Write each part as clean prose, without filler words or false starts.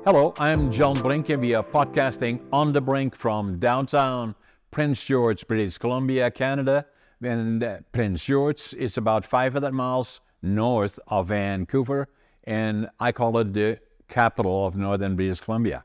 Hello, I'm John Brink, and we are podcasting on the Brink from downtown Prince George, British Columbia, Canada. And Prince George is about 500 miles north of Vancouver, and I call it the capital of northern British Columbia.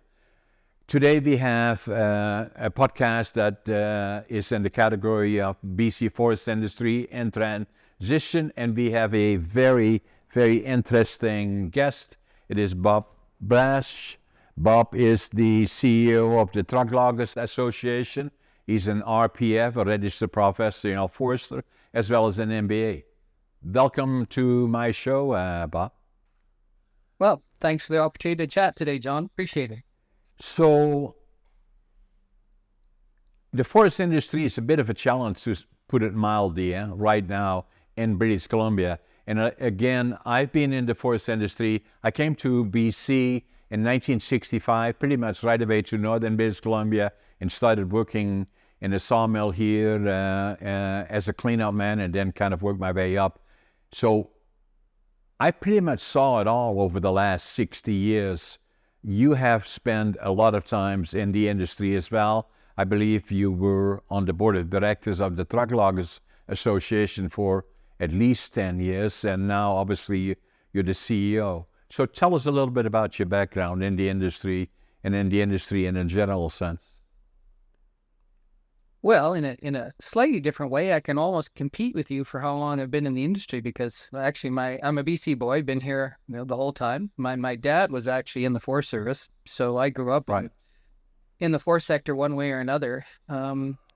Today we have a podcast that is in the category of BC forest industry and transition, and we have a very, very interesting guest. It is Bob Brash. Bob is the CEO of the Truck Loggers Association. He's an RPF, a registered professional forester, as well as an MBA. Welcome to my show, Bob. Well, thanks for the opportunity to chat today, John. Appreciate it. So, the forest industry is a bit of a challenge, to put it mildly, right now in British Columbia. And again, I've been in the forest industry. I came to BC in 1965, pretty much right away to northern British Columbia, and started working in a sawmill here as a cleanout man, and then kind of worked my way up. So I pretty much saw it all over the last 60 years. You have spent a lot of times in the industry as well. I believe you were on the board of directors of the Truck Loggers Association for at least 10 years, and now obviously you're the CEO. So tell us a little bit about your background in the industry and in the industry in a general sense. Well, in a slightly different way, I can almost compete with you for how long I've been in the industry, because actually I'm a BC boy, been here the whole time. My dad was actually in the Forest Service, so I grew up in the forest sector one way or another.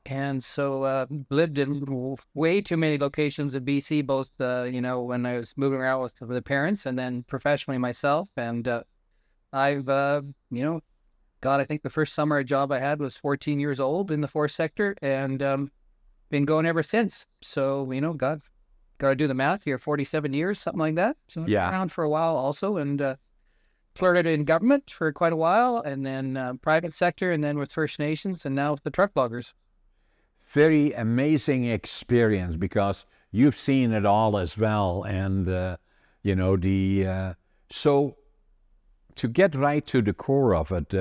And so lived in way too many locations in BC, both, when I was moving around with the parents and then professionally myself. And I've, God, I think the first summer job I had was 14 years old in the forest sector, and been going ever since. So, got to do the math here, 47 years, something like that. So I've been around for a while also, and flirted in government for quite a while, and then private sector, and then with First Nations, and now with the truck loggers. Very amazing experience, because you've seen it all as well. And, so to get right to the core of it,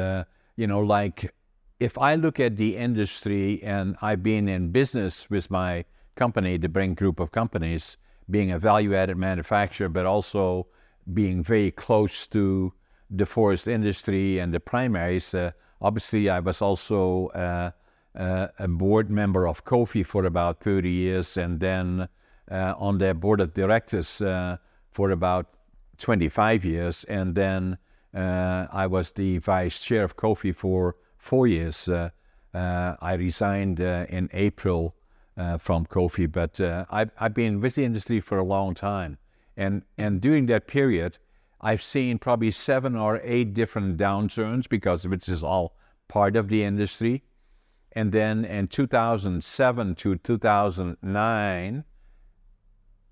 like if I look at the industry, and I've been in business with my company, the Brink Group of Companies, being a value-added manufacturer, but also being very close to the forest industry and the primaries. Obviously, I was also a board member of COFI for about 30 years, and then on their board of directors for about 25 years, and then I was the vice chair of COFI for 4 years. I resigned in April from COFI, but I've been with the industry for a long time, and during that period, I've seen probably 7 or 8 different downturns, because which is all part of the industry. And then in 2007 to 2009,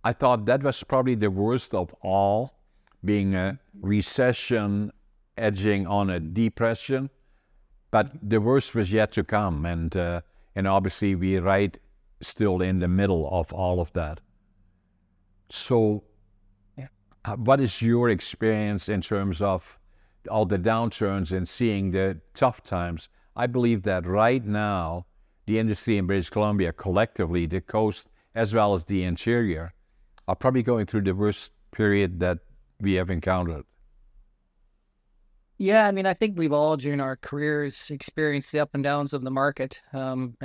I thought that was probably the worst of all, being a recession edging on a depression. But the worst was yet to come. And obviously we're right still in the middle of all of that. So what is your experience in terms of all the downturns and seeing the tough times? I believe that right now, the industry in British Columbia collectively, the coast as well as the interior, are probably going through the worst period that we have encountered. Yeah, I think we've all during our careers experienced the up and downs of the market. And,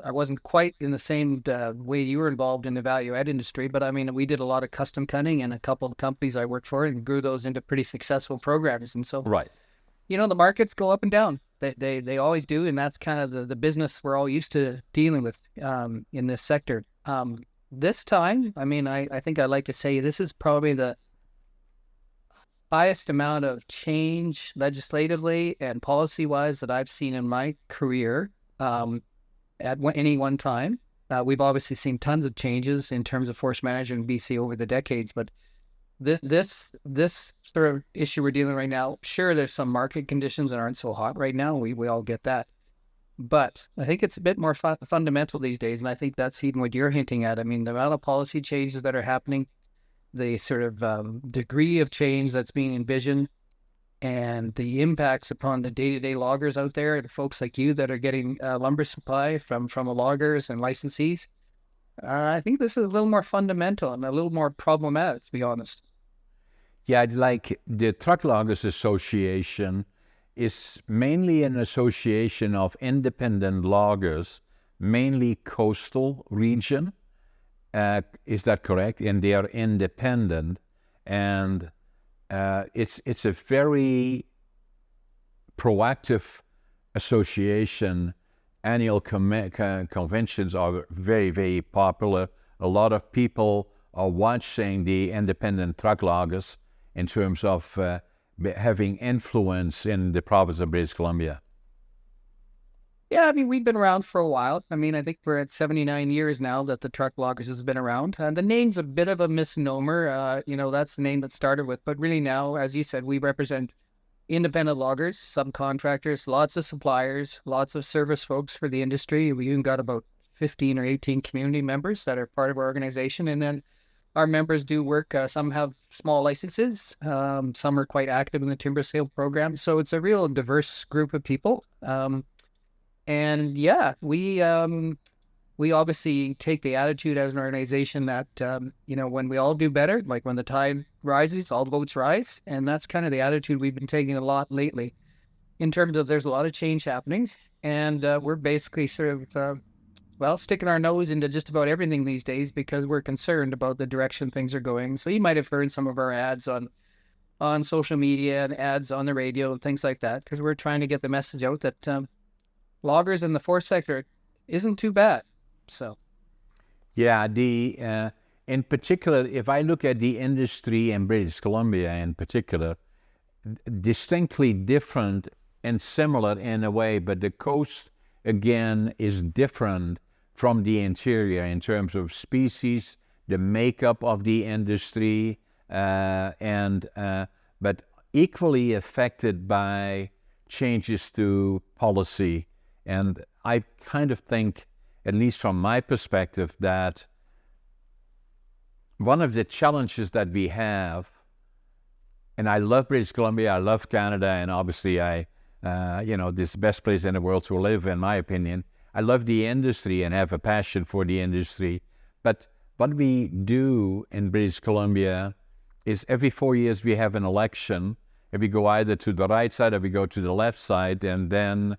I wasn't quite in the same way you were involved in the value-add industry, but we did a lot of custom cutting, and a couple of companies I worked for, and grew those into pretty successful programs. And so, the markets go up and down. They always do, and that's kind of the business we're all used to dealing with in this sector. This time, I think I'd like to say this is probably the highest amount of change legislatively and policy-wise that I've seen in my career at any one time. We've obviously seen tons of changes in terms of forest management in BC over the decades, but this sort of issue we're dealing with right now, sure, there's some market conditions that aren't so hot right now. We all get that. But I think it's a bit more fundamental these days, and I think that's even what you're hinting at. The amount of policy changes that are happening, the sort of degree of change that's being envisioned, and the impacts upon the day-to-day loggers out there, the folks like you that are getting lumber supply from the loggers and licensees. I think this is a little more fundamental and a little more problematic, to be honest. Yeah, like the Truck Loggers Association is mainly an association of independent loggers, mainly coastal region. Is that correct? And they are independent, and it's a very proactive association. Annual conventions are very, very popular. A lot of people are watching the independent truck loggers in terms of having influence in the province of British Columbia. Yeah, I mean, we've been around for a while. I mean, I think we're at 79 years now that the Truck Loggers has been around. The name's a bit of a misnomer. That's the name that started with. But really now, as you said, we represent independent loggers, subcontractors, lots of suppliers, lots of service folks for the industry. We even got about 15 or 18 community members that are part of our organization. And then our members do work. Some have small licenses. Some are quite active in the timber sale program. So it's a real diverse group of people. And yeah, we obviously take the attitude as an organization that, when we all do better, like when the tide rises, all the boats rise. And that's kind of the attitude we've been taking a lot lately in terms of there's a lot of change happening. And we're basically sort of, sticking our nose into just about everything these days because we're concerned about the direction things are going. So you might have heard some of our ads on social media and ads on the radio and things like that, because we're trying to get the message out that loggers in the forest sector isn't too bad. So, yeah, in particular, if I look at the industry in British Columbia in particular, distinctly different and similar in a way, but the coast again is different from the interior in terms of species, the makeup of the industry, but equally affected by changes to policy. And I kind of think, at least from my perspective, that one of the challenges that we have, and I love British Columbia, I love Canada, and obviously this is the best place in the world to live, in my opinion. I love the industry and have a passion for the industry. But what we do in British Columbia is every 4 years we have an election, and we go either to the right side or we go to the left side, and then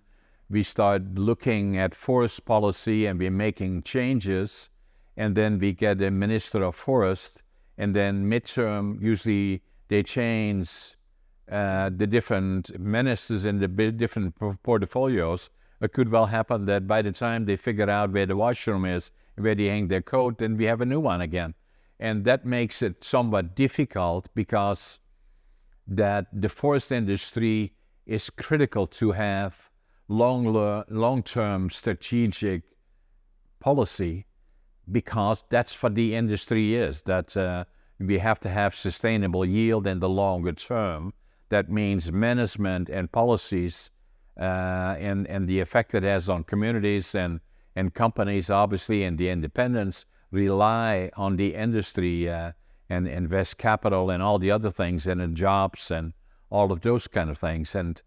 we start looking at forest policy and we're making changes, and then we get a minister of forest, and then midterm, usually they change the different ministers in the different portfolios. It could well happen that by the time they figure out where the washroom is, where they hang their coat, then we have a new one again. And that makes it somewhat difficult because that the forest industry is critical to have long-term strategic policy, because that's what the industry is, that we have to have sustainable yield in the longer term. That means management and policies and the effect it has on communities and companies, obviously, and the independents rely on the industry and invest capital and all the other things, and in jobs and all of those kind of things. And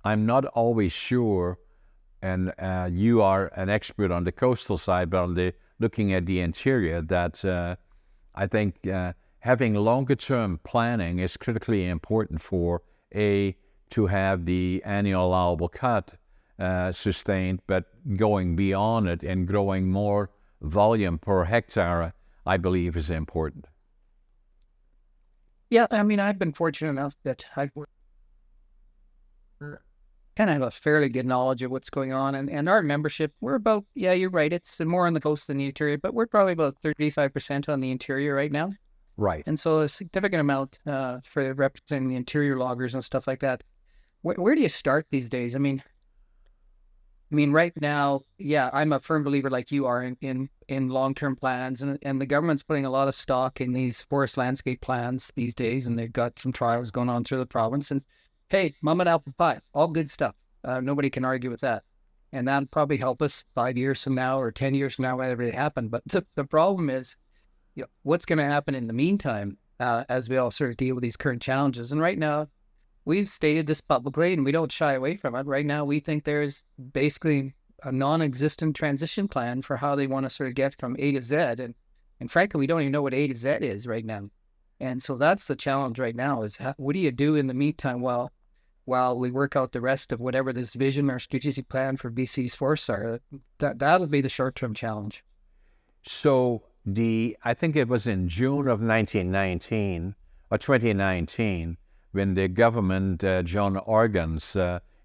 I'm not always sure, and you are an expert on the coastal side, but on looking at the interior, that I think having longer-term planning is critically important for to have the annual allowable cut sustained, but going beyond it and growing more volume per hectare, I believe, is important. Yeah, I mean, I've been fortunate enough that I've kind of have a fairly good knowledge of what's going on. And our membership, we're about, yeah, you're right, it's more on the coast than the interior, but we're probably about 35% on the interior right now. Right. And so a significant amount for representing the interior loggers and stuff like that. Where do you start these days? I mean, right now, yeah, I'm a firm believer, like you are, in long-term plans, and the government's putting a lot of stock in these forest landscape plans these days, and they've got some trials going on through the province. And hey, mum and apple pie, all good stuff. Nobody can argue with that. And that'll probably help us 5 years from now or 10 years from now, whenever it happened. But the problem is, what's going to happen in the meantime as we all sort of deal with these current challenges. And right now, we've stated this publicly and we don't shy away from it. Right now, we think there's basically a non-existent transition plan for how they want to sort of get from A to Z. And frankly, we don't even know what A to Z is right now. And so that's the challenge right now is what do you do in the meantime while we work out the rest of whatever this vision or strategic plan for BC's forests are? That'll be the short-term challenge. So I think it was in June of 1919 or 2019 when the government, John Organ's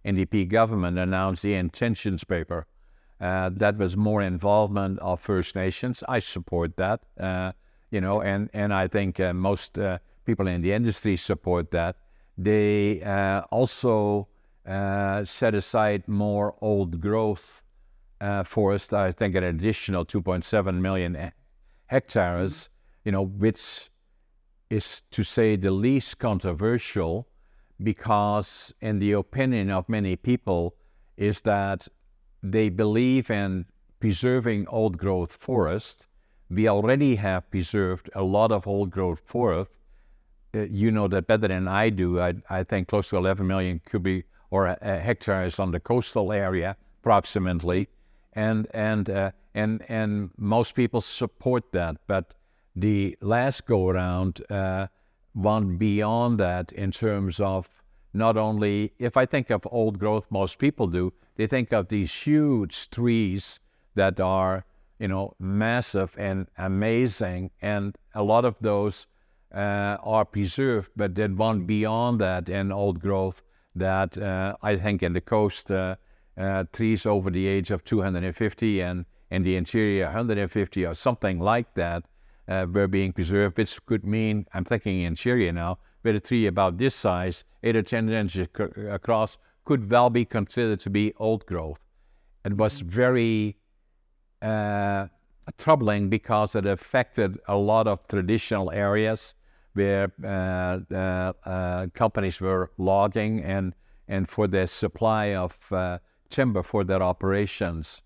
NDP government, announced the intentions paper. That was more involvement of First Nations. I support that, and I think most people in the industry support that. They also set aside more old growth forest, I think an additional 2.7 million hectares, which is, to say the least, controversial, because in the opinion of many people is that they believe in preserving old growth forest. We already have preserved a lot of old growth forest. You know that better than I do. I think close to 11 million cubic or hectares on the coastal area, approximately, and most people support that. But the last go around went beyond that in terms of not only, if I think of old growth, most people do, they think of these huge trees that are, massive and amazing, and a lot of those are preserved, but then one beyond that in old growth that I think in the coast, trees over the age of 250 and in the interior 150 or something like that were being preserved, which could mean, I'm thinking interior now, where a tree about this size, 8 or 10 inches across, could well be considered to be old growth. It was very troubling because it affected a lot of traditional areas where companies were logging and for their supply of timber for their operations.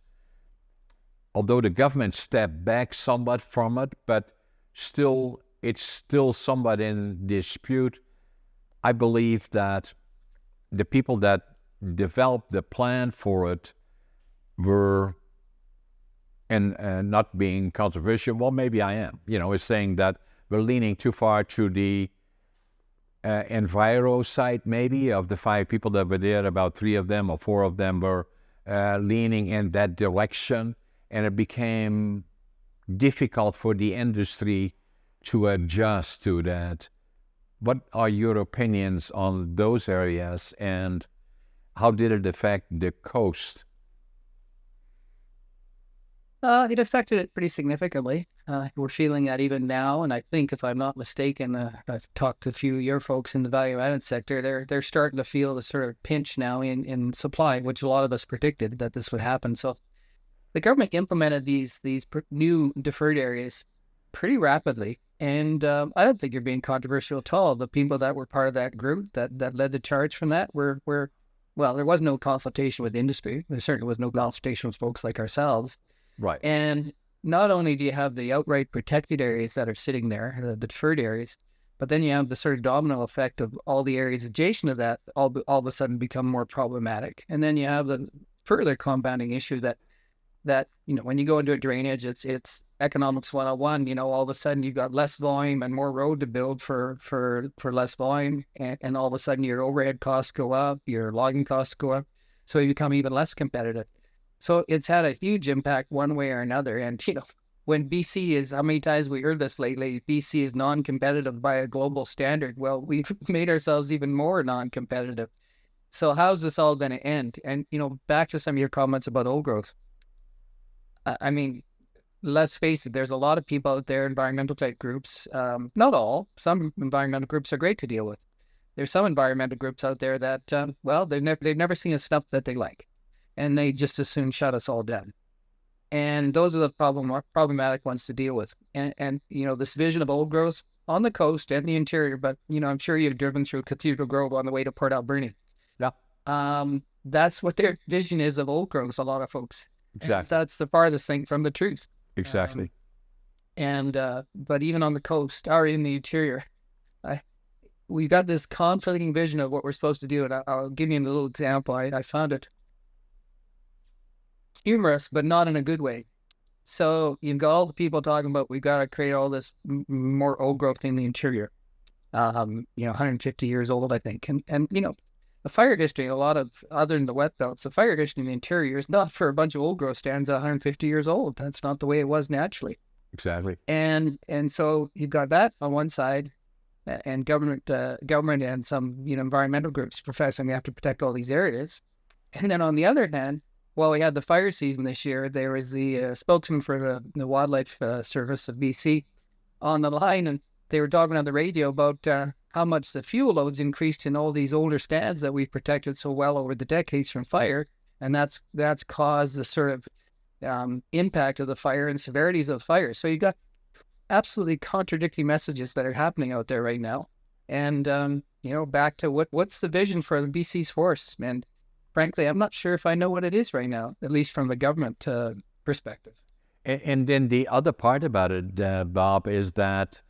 Although the government stepped back somewhat from it, but still, it's still somewhat in dispute. I believe that the people that developed the plan for it were, and not being controversial, well, maybe I am, is saying that we're leaning too far to the enviro side, maybe, of the 5 people that were there. About 3 of them or 4 of them were leaning in that direction, and it became difficult for the industry to adjust to that. What are your opinions on those areas, and how did it affect the coast? It affected it pretty significantly. We're feeling that even now, and I think, if I'm not mistaken, I've talked to a few of your folks in the value-added sector. They're starting to feel the sort of pinch now in supply, which a lot of us predicted that this would happen. So the government implemented these new deferred areas pretty rapidly, and I don't think you're being controversial at all. The people that were part of that group that led the charge from that were well, there was no consultation with industry. There certainly was no consultation with folks like ourselves. Right. And not only do you have the outright protected areas that are sitting there, the deferred areas, but then you have the sort of domino effect of all the areas adjacent to that all of a sudden become more problematic. And then you have the further compounding issue that when you go into a drainage, it's economics 101. All of a sudden you've got less volume and more road to build for less volume, and all of a sudden your overhead costs go up, your logging costs go up, so you become even less competitive. So it's had a huge impact one way or another. And, when BC is, how many times we heard this lately, BC is non-competitive by a global standard. Well, we've made ourselves even more non-competitive. So how's this all going to end? And, back to some of your comments about old growth. I mean, let's face it, there's a lot of people out there, environmental type groups, not all, some environmental groups are great to deal with. There's some environmental groups out there that, they've never seen a stuff that they like, and they just as soon shut us all down. And those are the problematic ones to deal with. And this vision of old growth on the coast and the interior, but, I'm sure you've driven through Cathedral Grove on the way to Port Alberni. Yeah. That's what their vision is of old growth, a lot of folks. Exactly. And that's the farthest thing from the truth. Exactly. But even on the coast or in the interior, we got this conflicting vision of what we're supposed to do. And I'll give you a little example. I found it humorous, but not in a good way. So you've got all the people talking about we've got to create all this more old growth in the interior. 150 years old, I think. And the fire history, a lot of, other than the wet belts, the fire history in the interior is not for a bunch of old growth stands at 150 years old. That's not the way it was naturally. Exactly. And so you've got that on one side, and government and some environmental groups professing we have to protect all these areas. And then on the other hand, while we had the fire season this year, there was the spokesman for the Wildlife Service of BC on the line, and they were talking on the radio about how much the fuel loads increased in all these older stands that we've protected so well over the decades from fire, and that's caused the sort of impact of the fire and severities of fire. So you got absolutely contradicting messages that are happening out there right now. And back to what's the vision for the BC's forests, and frankly, I'm not sure if I know what it is right now, at least from the government perspective. And then the other part about it, Bob, is that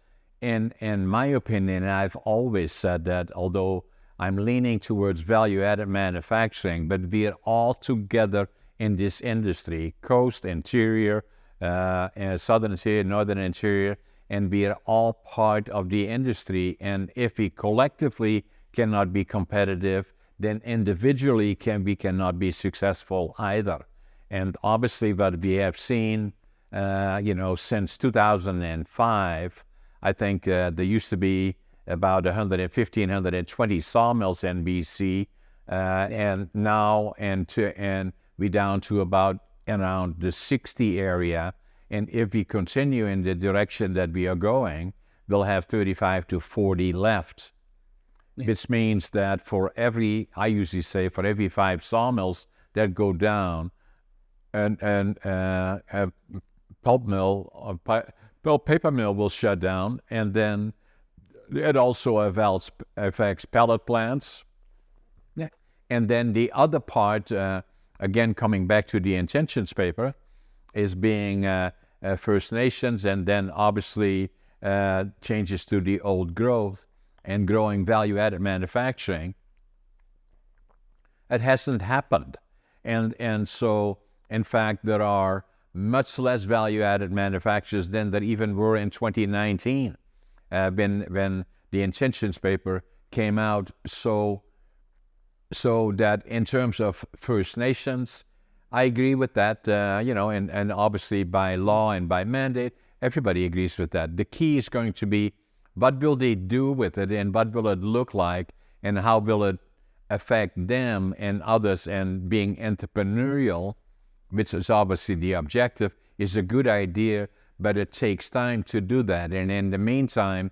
in my opinion, I've always said that, although I'm leaning towards value-added manufacturing, but we are all together in this industry, coast, interior, southern interior, northern interior, and we are all part of the industry. And if we collectively cannot be competitive, then individually we cannot be successful either. And obviously what we have seen, since 2005, I think there used to be about 115, 120 sawmills in BC, and now and we down to about around the 60 area. And if we continue in the direction that we are going, we'll have 35 to 40 left. Yeah. Which means that I usually say for every 5 sawmills that go down, and a pulp mill, paper mill will shut down, and then it also affects pellet plants. Yeah. And then the other part, again coming back to the intentions paper, is being First Nations, and then obviously changes to the old growth and growing value-added manufacturing. It hasn't happened. And so, in fact, there are much less value-added manufacturers than there even were in 2019 when the intentions paper came out. So that in terms of First Nations, I agree with that, and obviously by law and by mandate, everybody agrees with that. The key is going to be, what will they do with it, and what will it look like, and how will it affect them and others? And being entrepreneurial, which is obviously the objective, is a good idea, but it takes time to do that. And in the meantime,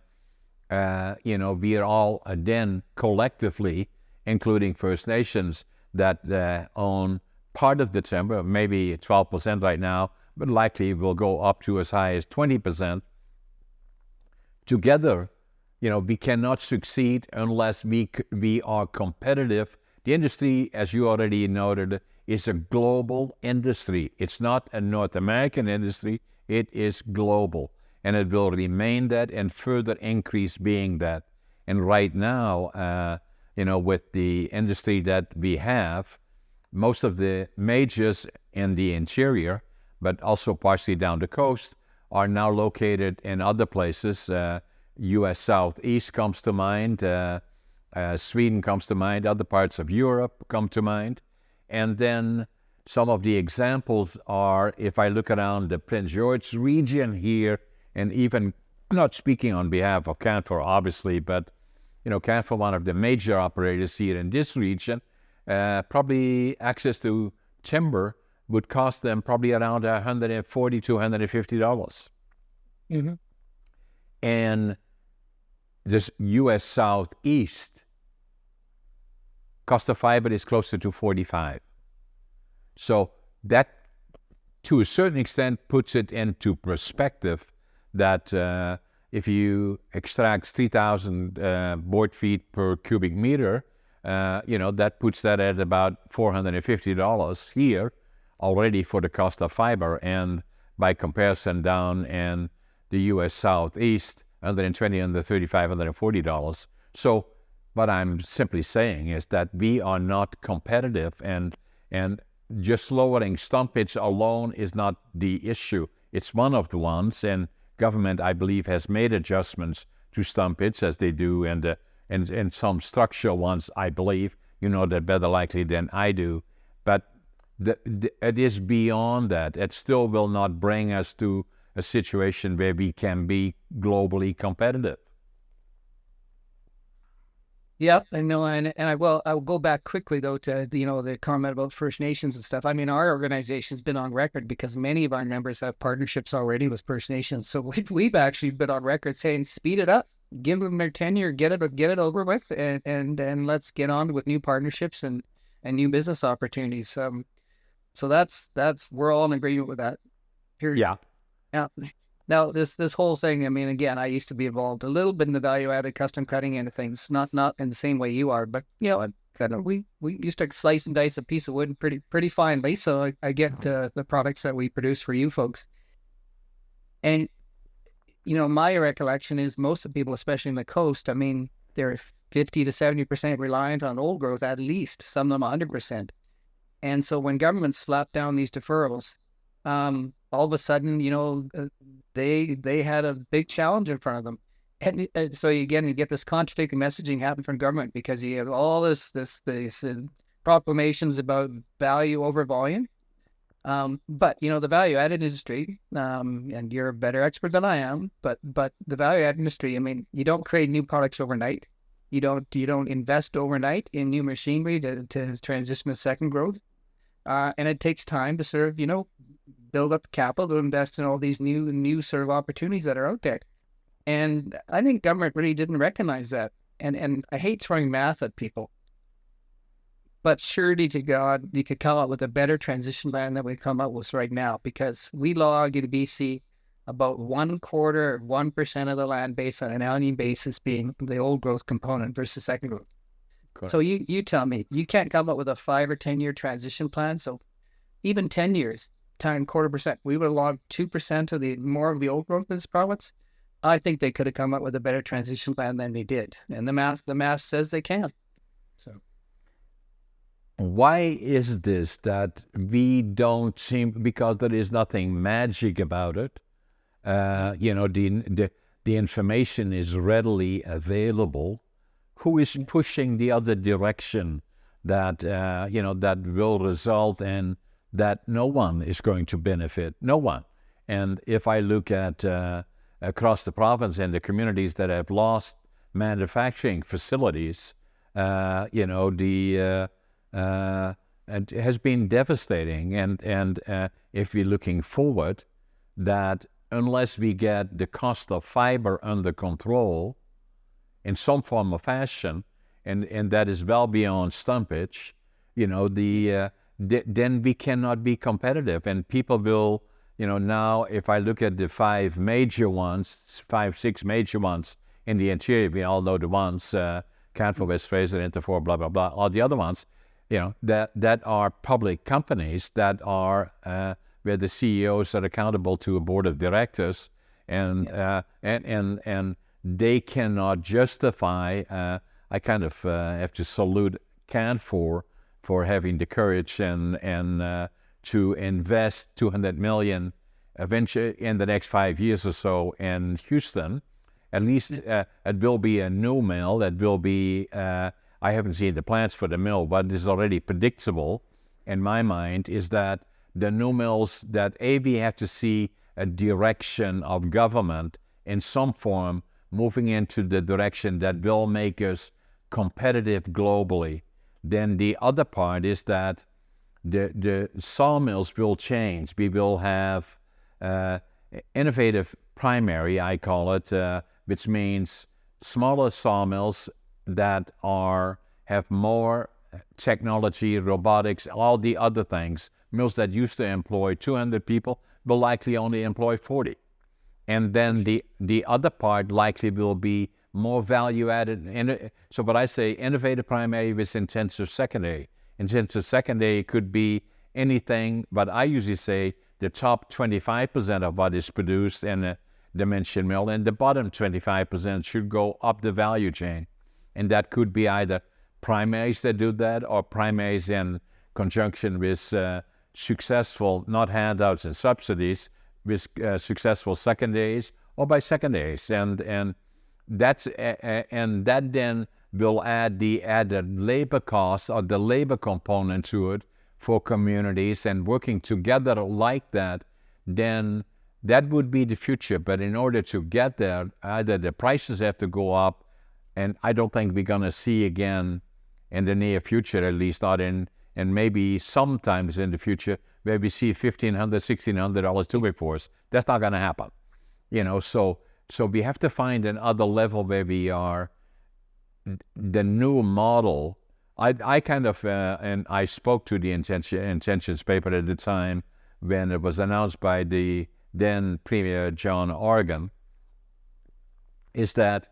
we are all then collectively, including First Nations, that own part of the timber, maybe 12% right now, but likely will go up to as high as 20%. Together, we cannot succeed unless we are competitive. The industry, as you already noted, is a global industry. It's not a North American industry. It is global, and it will remain that and further increase being that. And right now, with the industry that we have, most of the majors in the interior, but also partially down the coast, are now located in other places. U.S. Southeast comes to mind, Sweden comes to mind, other parts of Europe come to mind. And then some of the examples are, if I look around the Prince George region here, and even not speaking on behalf of Canfor, obviously, but Canfor, one of the major operators here in this region, probably access to timber would cost them probably around $140 to $150. Mm-hmm. And this U.S. Southeast, cost of fiber is closer to $45. So that, to a certain extent, puts it into perspective that if you extract 3,000 board feet per cubic meter, that puts that at about $450 here already for the cost of fiber. And by comparison, down in the U.S. Southeast, $120, $135, $140. So what I'm simply saying is that we are not competitive, and just lowering stumpage alone is not the issue. It's one of the ones, and government, I believe, has made adjustments to stumpage as they do, and some structural ones, I believe. You know that better likely than I do. But it is beyond that. It still will not bring us to a situation where we can be globally competitive. Yeah, I know, and I'll go back quickly though to the comment about First Nations and stuff. I mean, our organization's been on record because many of our members have partnerships already with First Nations. So we've actually been on record saying, speed it up, give them their tenure, get it over with, and let's get on with new partnerships and new business opportunities. So that's we're all in agreement with that. Period. Yeah. Now, this whole thing, I mean, again, I used to be involved a little bit in the value-added custom cutting end of things, not in the same way you are, but, we used to slice and dice a piece of wood pretty finely, so I get the products that we produce for you folks. And, my recollection is most of the people, especially in the coast, I mean, they're 50 to 70% reliant on old growth, at least, some of them 100%. And so when governments slap down these deferrals, all of a sudden, they had a big challenge in front of them. And so you get this contradicting messaging happen from government because you have all these proclamations about value over volume. But, the value-added industry, and you're a better expert than I am, but the value-added industry, I mean, you don't create new products overnight. You don't invest overnight in new machinery to transition to second growth. And it takes time to sort of, build up capital to invest in all these new sort of opportunities that are out there. And I think government really didn't recognize that. And I hate throwing math at people, but surety to God, you could come up with a better transition plan than we come up with right now, because we log in BC about 1% of the land base on an annual basis being the old growth component versus second growth. Correct. So you tell me, you can't come up with a 5 or 10-year transition plan. So even 10 years, time 0.25%, we would have logged 2% of more of the old growth in this province. I think they could have come up with a better transition plan than they did. And the math says they can. So why is this that we don't seem, because there is nothing magic about it, the information is readily available. Who is pushing the other direction that, that will result in that no one is going to benefit? No one. And if I look at across the province and the communities that have lost manufacturing facilities, it has been devastating. And if we're looking forward, that unless we get the cost of fiber under control in some form or fashion, and that is well beyond stumpage, then we cannot be competitive. And people will, now if I look at the 5, 6 major ones in the interior, we all know the ones, Canfor, West Fraser, Interfor, blah, blah, blah, all the other ones, that are public companies that are, where the CEOs are accountable to a board of directors, and they cannot justify, I kind of have to salute Canfor for having the courage and to invest $200 million eventually in the next 5 years or so in Houston. At least it will be a new mill. That will be, I haven't seen the plans for the mill, but it is already predictable in my mind, is that the new mills, that we have to see a direction of government in some form moving into the direction that will make us competitive globally. Then the other part is that the sawmills will change. We will have innovative primary, I call it, which means smaller sawmills that have more technology, robotics, all the other things. Mills that used to employ 200 people will likely only employ 40. And then the other part likely will be more value added. So what I say, innovative primary with intensive secondary. Intensive secondary could be anything, but I usually say the top 25% of what is produced in a dimension mill, and the bottom 25% should go up the value chain. And that could be either primaries that do that, or primaries in conjunction with successful, not handouts and subsidies, with successful secondaries, or by secondaries. And that then will add the added labor costs or the labor component to it for communities, and working together like that, then that would be the future. But in order to get there, either the prices have to go up, and I don't think we're going to see again in the near future, at least not in, and maybe sometimes in the future, where we see $1,500, $1,600 tubing force. That's not going to happen. So we have to find another level where we are the new model. I kind of, and I spoke to the intentions paper at the time when it was announced by the then Premier John Organ, is that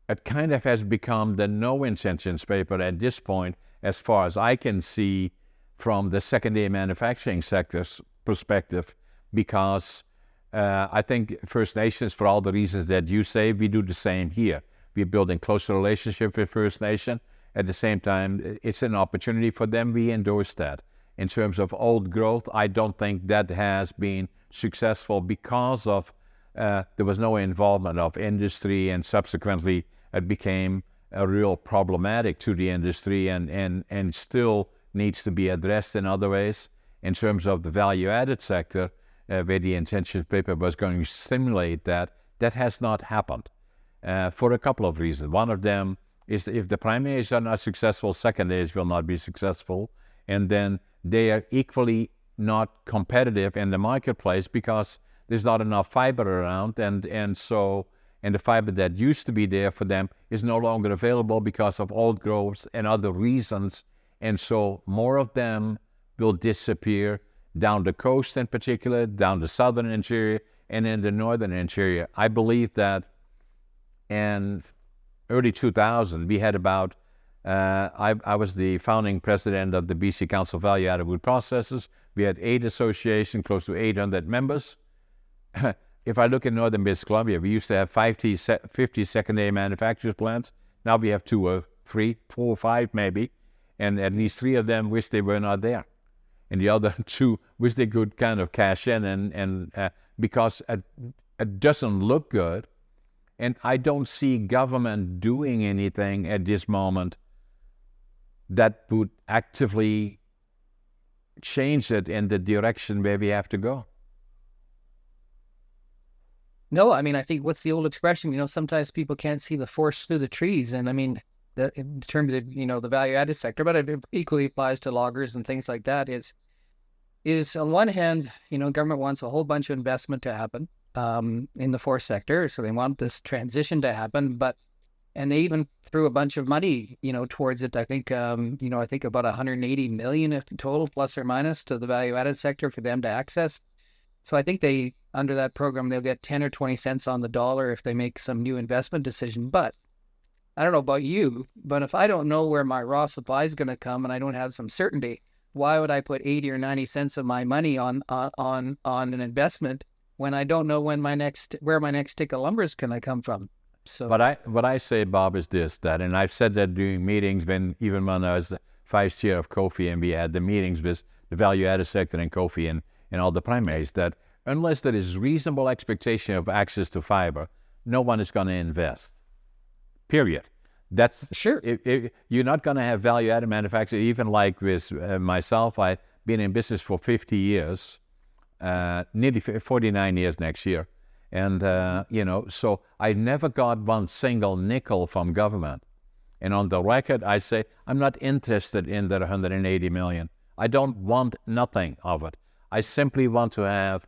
it kind of has become the no intentions paper at this point, as far as I can see from the secondary manufacturing sector's perspective, because I think First Nations, for all the reasons that you say, we do the same here. We're building closer relationship with First Nation. At the same time, it's an opportunity for them. We endorse that. In terms of old growth, I don't think that has been successful because of there was no involvement of industry, and subsequently it became a real problematic to the industry, and still needs to be addressed in other ways. In terms of the value-added sector, where the intention paper was going to stimulate that has not happened for a couple of reasons. One of them is if the primaries are not successful, secondaries will not be successful, and then they are equally not competitive in the marketplace because there's not enough fiber around, and the fiber that used to be there for them is no longer available because of old growths and other reasons, and so more of them will disappear down the coast, in particular, down the southern interior, and in the northern interior. I believe that in early 2000, we had about, I was the founding president of the BC Council of Value-Added Wood Processors. We had 8 associations, close to 800 members. If I look at northern British Columbia, we used to have 50 secondary manufacturers plants. Now we have 2 or 3, 4 or 5 maybe, and at least 3 of them wish they were not there. And the other 2 wish they could kind of cash in, and because it doesn't look good. And I don't see government doing anything at this moment that would actively change it in the direction where we have to go. No, I mean, I think what's the old expression, sometimes people can't see the forest through the trees. And I mean, in terms of, the value-added sector, but it equally applies to loggers and things like that, is on one hand, government wants a whole bunch of investment to happen in the forest sector. So they want this transition to happen, and they even threw a bunch of money, towards it. I think, I think about $180 million in total, plus or minus, to the value-added sector for them to access. So I think under that program, they'll get 10 or 20 cents on the dollar if they make some new investment decision. But I don't know about you, but if I don't know where my raw supply is going to come and I don't have some certainty, why would I put 80 or 90 cents of my money on an investment when I don't know where my next stick of lumber is going to come from? So what I say, Bob, is this, and I've said that during meetings even when I was the vice chair of COFI, and we had the meetings with the value-added sector and COFI and all the primaries, that unless there is reasonable expectation of access to fiber, no one is going to invest. Period. That's sure. You're not going to have value-added manufacturing. Even like with myself, I've been in business for 50 years, nearly 49 years next year. And, so I never got one single nickel from government. And on the record, I say, I'm not interested in that $180 million. I don't want nothing of it. I simply want to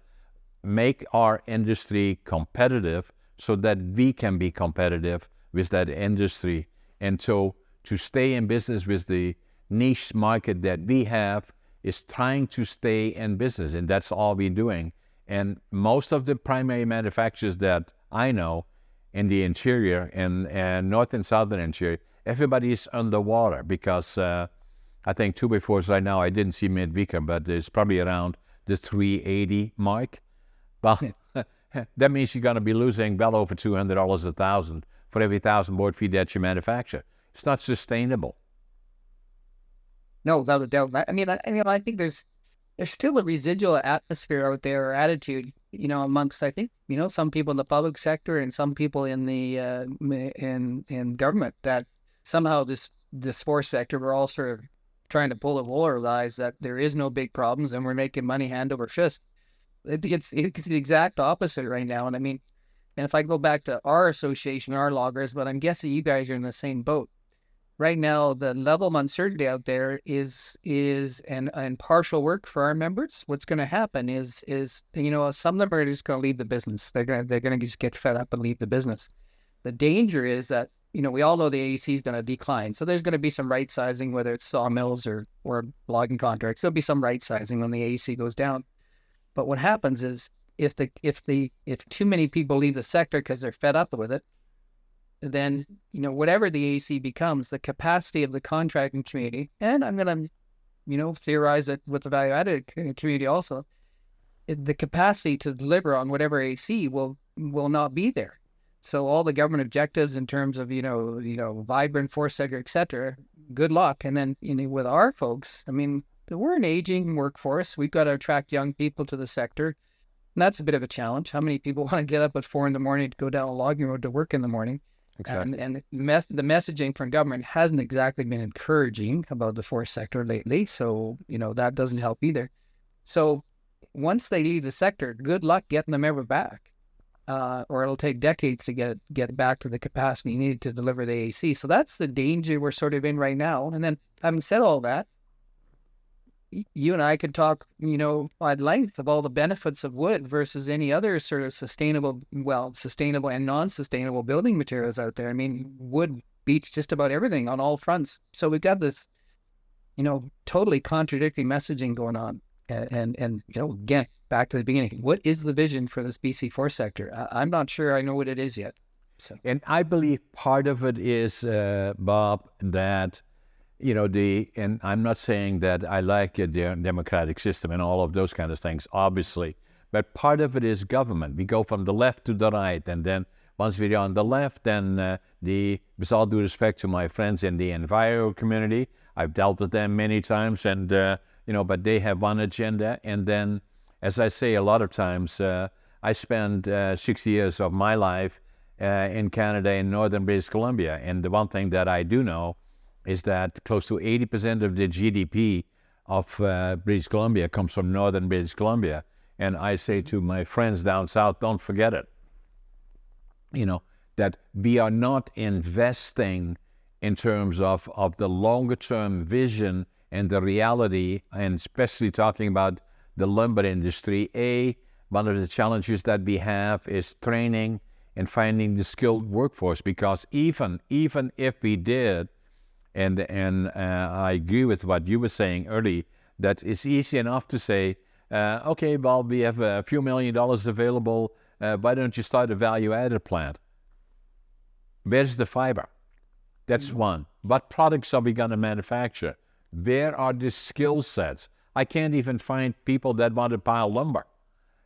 make our industry competitive so that we can be competitive with that industry. And so to stay in business with the niche market that we have is trying to stay in business, and that's all we're doing. And most of the primary manufacturers that I know in the interior, and north and southern interior, everybody's underwater because I think tubing force right now, I didn't see midweek, but it's probably around the 380 mark. Well, that means you're going to be losing well over $200 a thousand for every 1,000 board feet that you manufacture. It's not sustainable. No, without a doubt. I think there's still a residual atmosphere out there or attitude, amongst, I think, some people in the public sector and some people in the in government, that somehow this force sector, we're all sort of trying to pull the wool over the eyes that there is no big problems and we're making money hand over fist. It's the exact opposite right now. And if I go back to our association, our loggers, but I'm guessing you guys are in the same boat. Right now, the level of uncertainty out there is and partial work for our members. What's going to happen is some of them are just going to leave the business. They're going to just get fed up and leave the business. The danger is that we all know the AEC is going to decline. So there's going to be some right sizing, whether it's sawmills or logging contracts. There'll be some right sizing when the AEC goes down. But what happens is if too many people leave the sector because they're fed up with it, then, whatever the AEC becomes, the capacity of the contracting community, and I'm going to, theorize it with the value-added community also, the capacity to deliver on whatever AEC will not be there. So all the government objectives in terms of, vibrant force sector, et cetera, good luck. And then, with our folks, we're an aging workforce. We've got to attract young people to the sector. And that's a bit of a challenge. How many people want to get up at 4 a.m. to go down a logging road to work in the morning? Exactly. And the messaging from government hasn't exactly been encouraging about the forest sector lately. So, that doesn't help either. So once they leave the sector, good luck getting them ever back. Or it'll take decades to get back to the capacity needed to deliver the AEC. So that's the danger we're sort of in right now. And then having said all that, you and I could talk, at length of all the benefits of wood versus any other sort of sustainable and non-sustainable building materials out there. Wood beats just about everything on all fronts. So we've got this, totally contradicting messaging going on. And again, back to the beginning, what is the vision for this BC forest sector? I'm not sure I know what it is yet. So. And I believe part of it is, Bob, that and I'm not saying that I like the democratic system and all of those kind of things, obviously, but part of it is government. We go from the left to the right, and then once we're on the left, then with all due respect to my friends in the enviro community, I've dealt with them many times, and but they have one agenda, and then, as I say a lot of times, I spent 6 years of my life in Canada, in northern British Columbia, and the one thing that I do know is that close to 80% of the GDP of British Columbia comes from northern British Columbia. And I say to my friends down south, don't forget it. That we are not investing in terms of the longer term vision and the reality, and especially talking about the lumber industry. One of the challenges that we have is training and finding the skilled workforce, because even if we did, and I agree with what you were saying earlier, that it's easy enough to say, okay, well, we have a few $1 million available. Why don't you start a value-added plant? Where's the fiber? That's one. What products are we going to manufacture? Where are the skill sets? I can't even find people that want to pile lumber.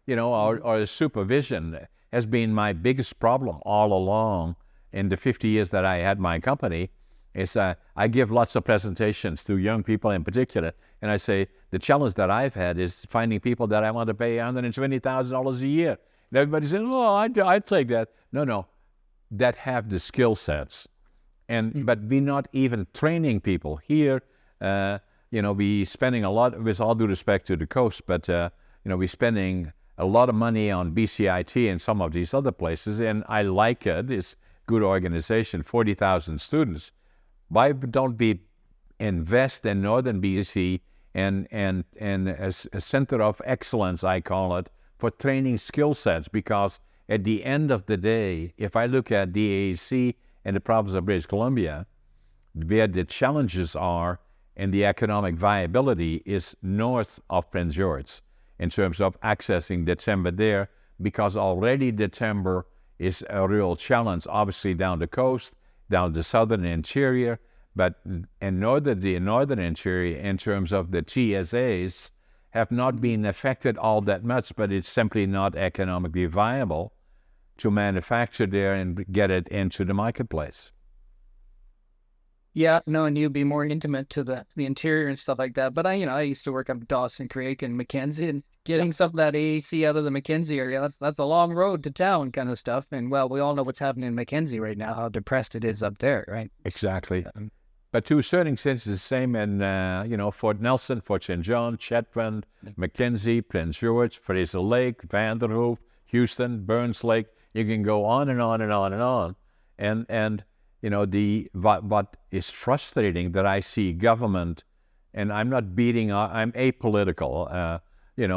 Or supervision has been my biggest problem all along in the 50 years that I had my company. Is I give lots of presentations to young people in particular, and I say the challenge that I've had is finding people that I want to pay $120,000 a year. And everybody says, "Oh, I'd take that." No, that have the skill sets, but we're not even training people here. We spending a lot, with all due respect to the coast, but we're spending a lot of money on BCIT and some of these other places, and I like it. It's good organization, 40,000 students. Why don't we invest in northern BC and as a center of excellence, I call it, for training skill sets? Because at the end of the day, if I look at the AEC and the province of British Columbia, where the challenges are and the economic viability is north of Prince George in terms of accessing the timber there, because already the timber is a real challenge, obviously down the coast, down the southern interior, but the northern interior in terms of the TSAs have not been affected all that much, but it's simply not economically viable to manufacture there and get it into the marketplace. Yeah, no, and you'd be more intimate to the interior and stuff like that. But I used to work up Dawson Creek and Mackenzie, and getting some of that AAC out of the Mackenzie area, that's a long road to town kind of stuff. And well, we all know what's happening in Mackenzie right now, how depressed it is up there, right? Exactly. But to a certain extent, it's the same in, Fort Nelson, Fort St. John, Chetwynd, Mackenzie, Prince George, Fraser Lake, Vanderhoof, Houston, Burns Lake. You can go on and on and on and on. And what is frustrating that I see government, and I'm not beating, I'm apolitical,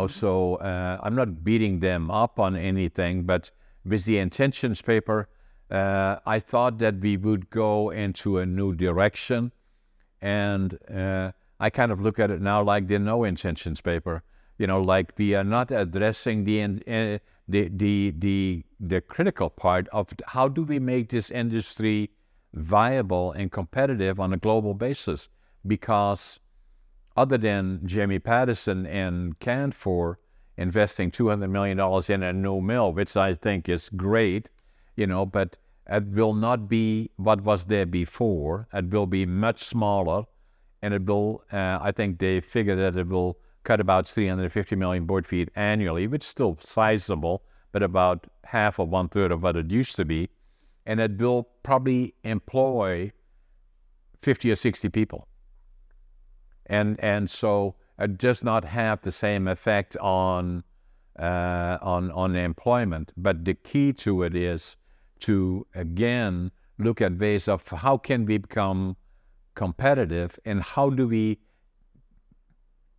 so I'm not beating them up on anything, but with the intentions paper, I thought that we would go into a new direction, and I kind of look at it now like the no intentions paper. Like we are not addressing the critical part of how do we make this industry viable and competitive on a global basis, because other than Jamie Patterson and Canfor investing $200 million in a new mill, which I think is great, but it will not be what was there before. It will be much smaller, and it will, I think they figure that it will cut about 350 million board feet annually, which is still sizable, but about half or 1/3 of what it used to be. And it will probably employ 50 or 60 people. And so it does not have the same effect on employment. But the key to it is to, again, look at ways of how can we become competitive, and how do we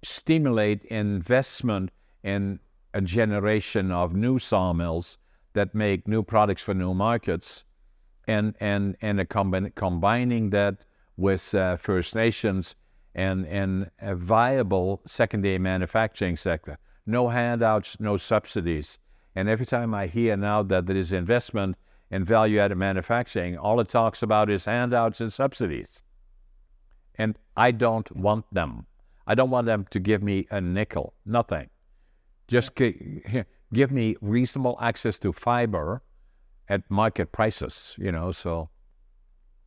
stimulate investment in a generation of new sawmills that make new products for new markets, and combining that with First Nations and a viable secondary manufacturing sector. No handouts, no subsidies. And every time I hear now that there is investment in value-added manufacturing, all it talks about is handouts and subsidies. And I don't want them. I don't want them to give me a nickel, nothing. Just give me reasonable access to fiber at market prices, so.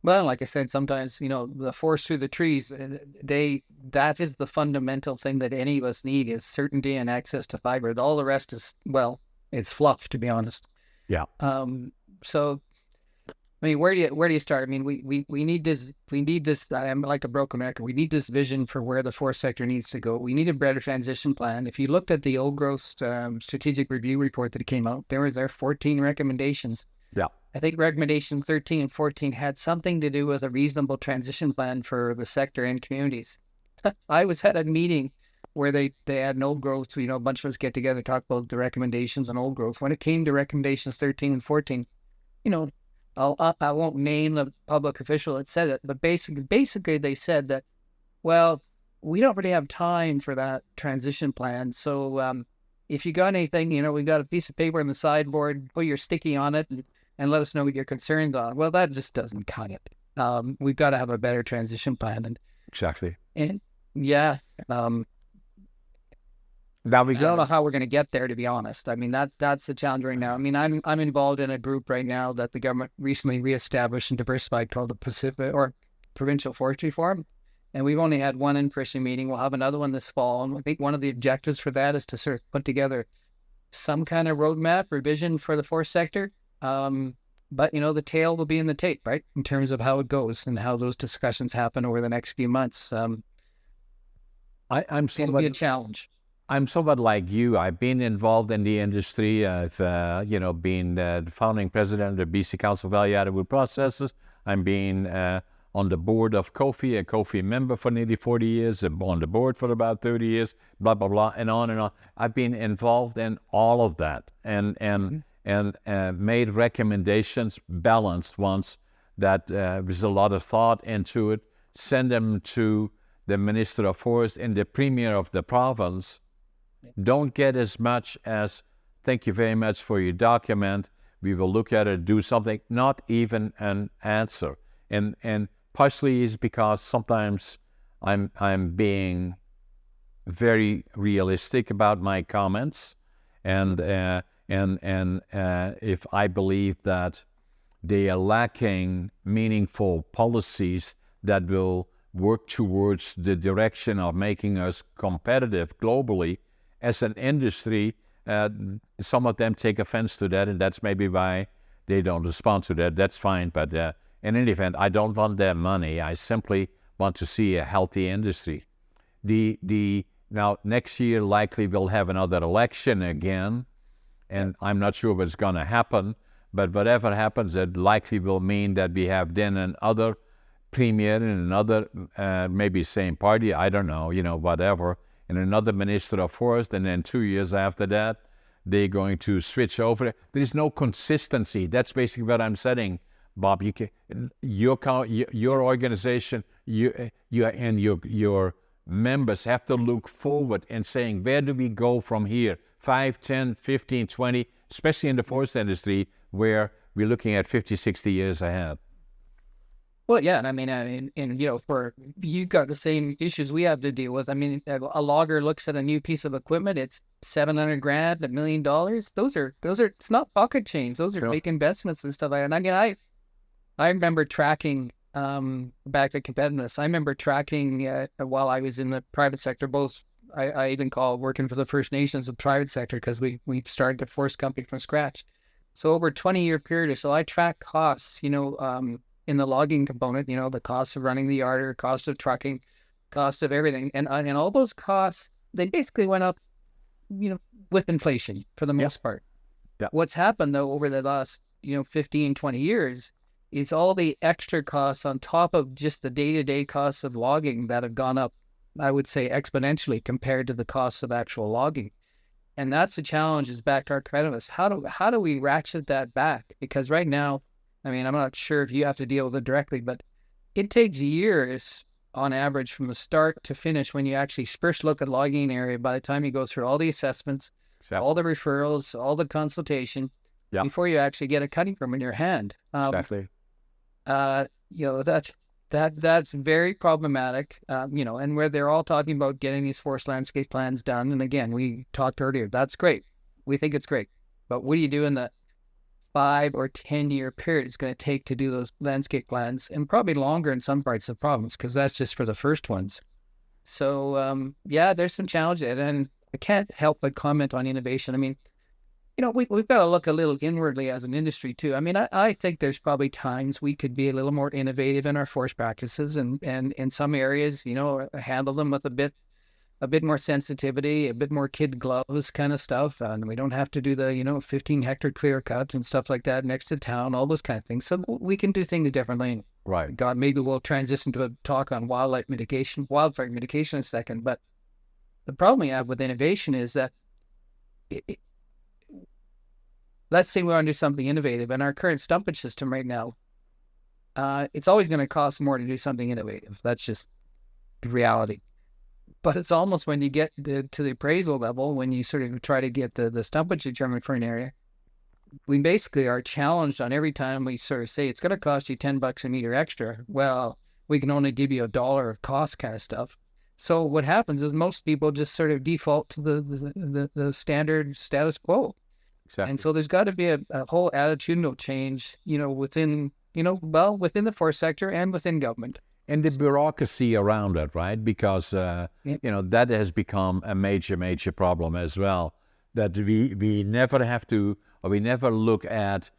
Well, like I said, sometimes, the forest through the trees, that is the fundamental thing that any of us need, is certainty and access to fiber. All the rest is, well, it's fluff, to be honest. Yeah. So, I mean, where do you start? I mean, we need this, I'm like a broken record. We need this vision for where the forest sector needs to go. We need a better transition plan. If you looked at the old growth strategic review report that came out, there were 14 recommendations. Yeah. I think recommendation 13 and 14 had something to do with a reasonable transition plan for the sector and communities. I was at a meeting where they had an old growth, a bunch of us get together, talk about the recommendations on old growth. When it came to recommendations 13 and 14, I won't name the public official that said it, but basically they said that, well, we don't really have time for that transition plan. So if you got anything, we got a piece of paper on the sideboard, put your sticky on it, and let us know what your concerns are. Well, that just doesn't cut it. We've got to have a better transition plan. Exactly. And yeah. Now I don't know how we're going to get there, to be honest. I mean, that's the challenge right now. I mean, I'm involved in a group right now that the government recently reestablished and diversified called the Pacific or Provincial Forestry Forum. And we've only had one in-person meeting. We'll have another one this fall. And I think one of the objectives for that is to sort of put together some kind of roadmap or vision for the forest sector. But, the tail will be in the tape, right? In terms of how it goes and how those discussions happen over the next few months. It'll be a challenge. I'm somewhat like you. I've been involved in the industry. I've, been the founding president of the BC Council of Value-Added Wood Processors. I'm being on the board of COFI, a COFI member for nearly 40 years, on the board for about 30 years, blah, blah, blah, and on and on. I've been involved in all of that and made recommendations, balanced ones, that there's a lot of thought into it, send them to the Minister of Forest and the Premier of the province. Don't get as much as, thank you very much for your document, we will look at it, do something, not even an answer. And partially is because sometimes I'm being very realistic about my comments, and if I believe that they are lacking meaningful policies that will work towards the direction of making us competitive globally as an industry. Some of them take offense to that, and that's maybe why they don't respond to that. That's fine, but in any event, I don't want their money. I simply want to see a healthy industry. Now, next year likely we'll have another election again, and I'm not sure what's going to happen, but whatever happens, it likely will mean that we have then another premier in another, maybe same party, I don't know, whatever, and another minister of forest, and then 2 years after that, they're going to switch over. There is no consistency. That's basically what I'm saying, Bob. Your organization, your members have to look forward and saying, where do we go from here? 5, 10, 15, 20, especially in the forest industry, where we're looking at 50, 60 years ahead. Well, yeah, and I mean, for you got the same issues we have to deal with. I mean, a logger looks at a new piece of equipment, it's $700,000, $1 million. Those are, it's not pocket change. Those are big investments and stuff like that. And I mean, I remember tracking back at competitiveness. I remember tracking while I was in the private sector. Both I even call working for the First Nations the private sector, because we started a forest company from scratch. So over a 20-year period or so, I track costs. In the logging component, the cost of running the yard, or cost of trucking, cost of everything. And all those costs, they basically went up, with inflation for the most part. Yeah. What's happened though over the last, 15, 20 years is all the extra costs on top of just the day-to-day costs of logging that have gone up, I would say exponentially compared to the costs of actual logging. And that's the challenge, is back to our competitiveness. How do we ratchet that back? Because right now, I mean, I'm not sure if you have to deal with it directly, but it takes years on average from the start to finish when you actually first look at logging area, by the time you go through all the assessments, all the referrals, all the consultation, before you actually get a cutting permit in your hand. Exactly. That's very problematic, and where they're all talking about getting these forest landscape plans done. And again, we talked earlier, that's great. We think it's great. But what do you do in the 5 or 10-year period it's going to take to do those landscape plans, and probably longer in some parts of the province, because that's just for the first ones. So, there's some challenges, and I can't help but comment on innovation. I mean, we've got to look a little inwardly as an industry too. I mean, I think there's probably times we could be a little more innovative in our forest practices, and in some areas, handle them with a bit more sensitivity, a bit more kid gloves kind of stuff. And we don't have to do the, 15-hectare clear cut and stuff like that next to town, all those kind of things. So we can do things differently. Right. God, maybe we'll transition to a talk on wildfire mitigation in a second. But the problem we have with innovation is that, let's say we want to do something innovative, and our current stumpage system right now, it's always going to cost more to do something innovative. That's just the reality. But it's almost when you get to the appraisal level, when you sort of try to get the stumpage determined for an area, we basically are challenged on every time we sort of say it's going to cost you $10 a meter extra. Well, we can only give you $1 of cost kind of stuff. So what happens is most people just sort of default to the standard status quo. Exactly. And so there's got to be a whole attitudinal change, within the forest sector and within government. And the bureaucracy around it, right? Because, that has become a major, major problem as well. That we never have to, or we never look at,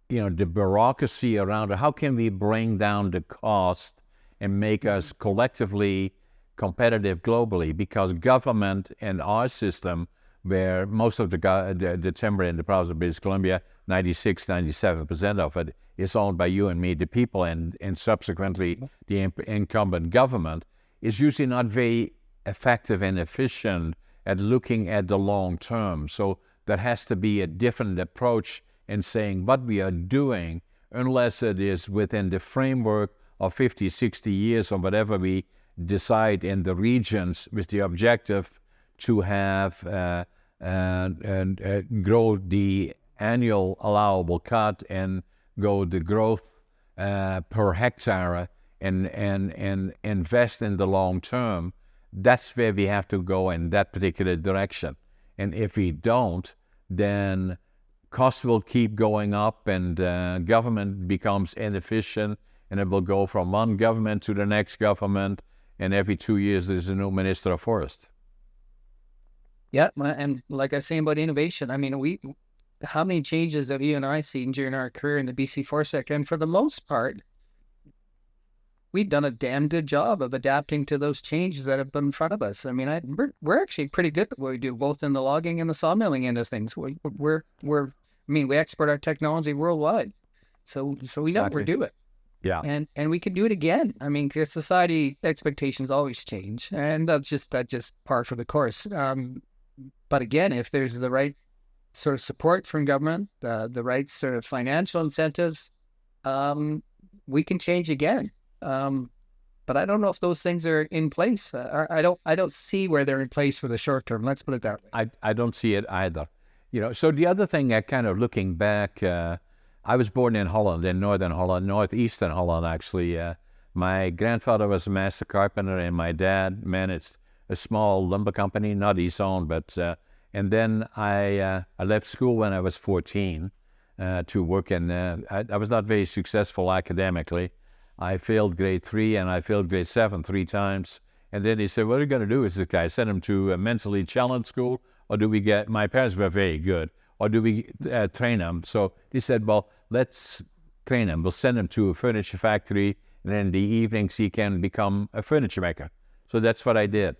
the bureaucracy around it. How can we bring down the cost and make us collectively competitive globally? Because government and our system, where most of the timber in the province of British Columbia, 96, 97% of it is owned by you and me, the people, and subsequently the incumbent government, is usually not very effective and efficient at looking at the long term. So there has to be a different approach in saying what we are doing, unless it is within the framework of 50, 60 years or whatever we decide in the regions, with the objective to have and grow the annual allowable cut and go the growth per hectare and invest in the long term. That's where we have to go in that particular direction. And if we don't, then costs will keep going up, and government becomes inefficient, and it will go from one government to the next government, and every 2 years there's a new Minister of Forest. Yeah, and like I was saying about innovation, I mean, how many changes have you and I seen during our career in the BC forest sector? And for the most part, we've done a damn good job of adapting to those changes that have been in front of us. I mean, we're actually pretty good at what we do, both in the logging and the sawmilling end of things. We export our technology worldwide, so we know what we're doing. Yeah, and we can do it again. I mean, because society expectations always change, and that's just par for the course. But again, if there's the right sort of support from government, the right sort of financial incentives, we can change again. But I don't know if those things are in place. I don't see where they're in place for the short term. Let's put it that way. I don't see it either. So the other thing, kind of looking back, I was born in Holland, in northern Holland, northeastern Holland, actually. My grandfather was a master carpenter, and my dad managed a small lumber company, not his own, but... and then I left school when I was 14 to work in... I was not very successful academically. I failed grade 3 and I failed grade 7 3 times. And then he said, what are you going to do with this guy? Send him to a mentally challenged school? Or do we get... My parents were very good. Or do we train him? So he said, well, let's train him. We'll send him to a furniture factory, and then in the evenings he can become a furniture maker. So that's what I did.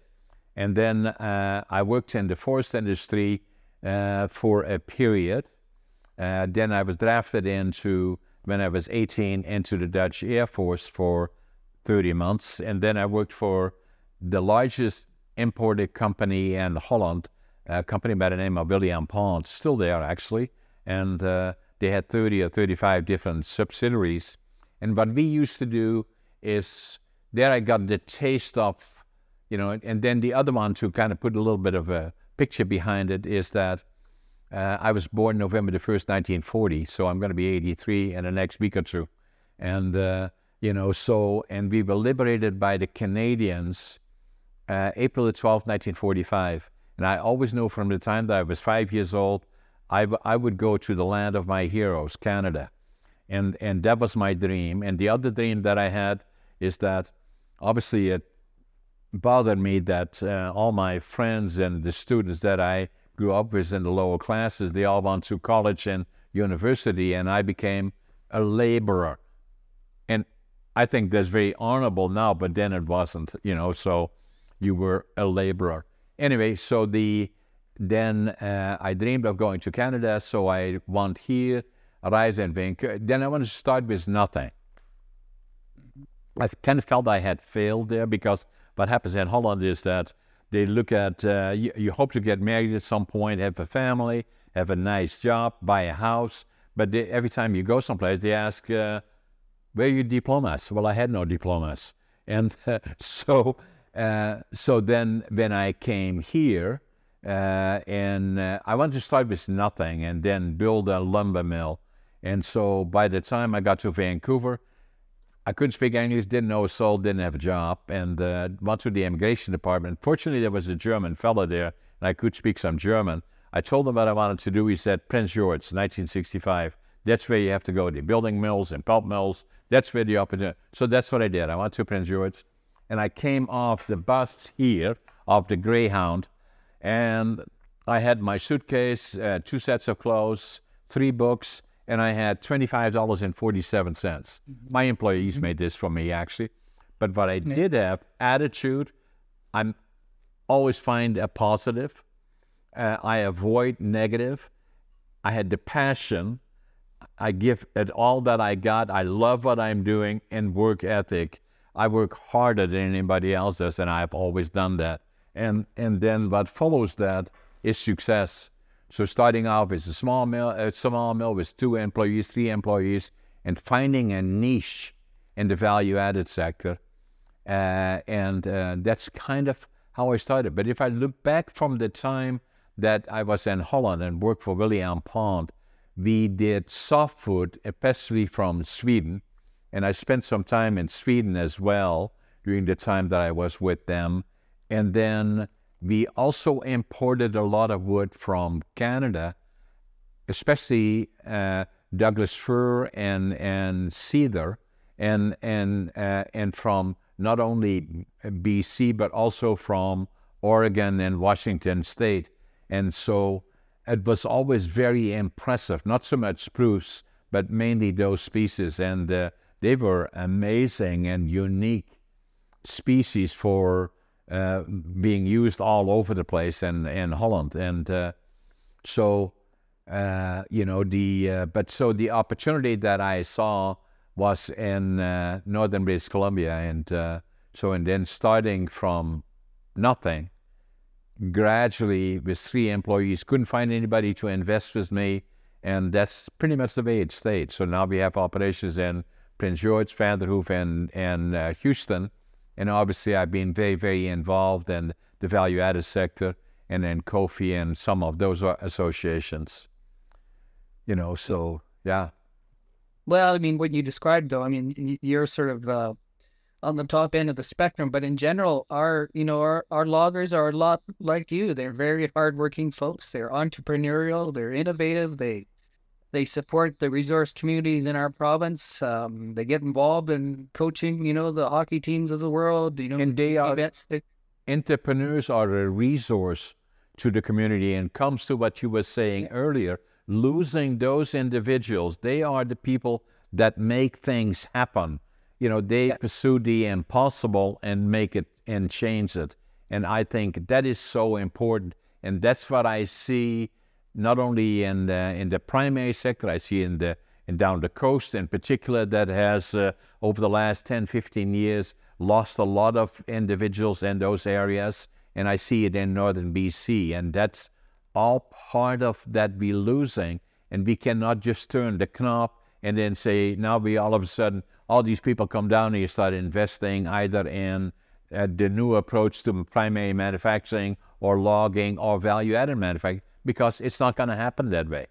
And then I worked in the forest industry for a period. Then I was drafted into, when I was 18, into the Dutch Air Force for 30 months. And then I worked for the largest imported company in Holland, a company by the name of William Pond, still there actually. And they had 30 or 35 different subsidiaries. And what we used to do is, there I got the taste of, and then the other one, to kind of put a little bit of a picture behind it, is that I was born November the 1st, 1940, so I'm going to be 83 in the next week or two. And, and we were liberated by the Canadians April the 12th, 1945. And I always knew from the time that I was 5 years old, I would go to the land of my heroes, Canada. And that was my dream. And the other dream that I had is that, obviously, it bothered me that all my friends and the students that I grew up with in the lower classes, they all went to college and university, and I became a laborer. And I think that's very honorable now, but then it wasn't, so you were a laborer. Anyway, so then I dreamed of going to Canada, so I went here, arrived in Vancouver. Then I wanted to start with nothing. I kind of felt I had failed there, because what happens in Holland is that they look at, you hope to get married at some point, have a family, have a nice job, buy a house, but every time you go someplace, they ask, where are your diplomas? Well, I had no diplomas. And so then when I came here, and I wanted to start with nothing and then build a lumber mill. And so by the time I got to Vancouver, I couldn't speak English, didn't know a soul, didn't have a job, and went to the immigration department. Fortunately, there was a German fellow there, and I could speak some German. I told him what I wanted to do. He said, Prince George, 1965. That's where you have to go. The building mills and pulp mills, that's where the opportunity. So that's what I did. I went to Prince George, and I came off the bus here, off the Greyhound, and I had my suitcase, 2 sets of clothes, 3 books, and I had $25.47. My employees made this for me, actually. But what I did have, attitude, I'm always find a positive. I avoid negative. I had the passion. I give it all that I got. I love what I'm doing, and work ethic. I work harder than anybody else does, and I've always done that. And then what follows that is success. So starting off as a small mill with 2 employees, 3 employees, and finding a niche in the value-added sector. And that's kind of how I started. But if I look back from the time that I was in Holland and worked for William Pond, we did softwood, especially from Sweden. And I spent some time in Sweden as well during the time that I was with them. And then we also imported a lot of wood from Canada, especially Douglas fir and cedar. and from not only BC but also from Oregon and Washington State. And so it was always very impressive, not so much spruce, but mainly those species. And they were amazing and unique species for being used all over the place in Holland. And so, but so the opportunity that I saw was in northern British Columbia. And and then starting from nothing, gradually with 3 employees, couldn't find anybody to invest with me, and that's pretty much the way it stayed. So now we have operations in Prince George, Vanderhoof, and Houston, and obviously I've been very, very involved in the value-added sector and in COFI and some of those associations. So yeah. Well, I mean, what you described, though, I mean, you're sort of on the top end of the spectrum, but in general, our loggers are a lot like you. They're very hardworking folks. They're entrepreneurial. They're innovative. They support the resource communities in our province. They get involved in coaching, the hockey teams of the world. And they are entrepreneurs are a resource to the community. And comes to what you were saying earlier, losing those individuals, they are the people that make things happen. They pursue the impossible and make it and change it. And I think that is so important. And that's what I see not only in the primary sector, I see in down the coast in particular, that has over the last 10, 15 years lost a lot of individuals in those areas. And I see it in northern BC. And that's all part of that we're losing. And we cannot just turn the knob and then say, now we all of a sudden, all these people come down and start investing either in the new approach to primary manufacturing or logging or value-added manufacturing, because it's not going to happen that way.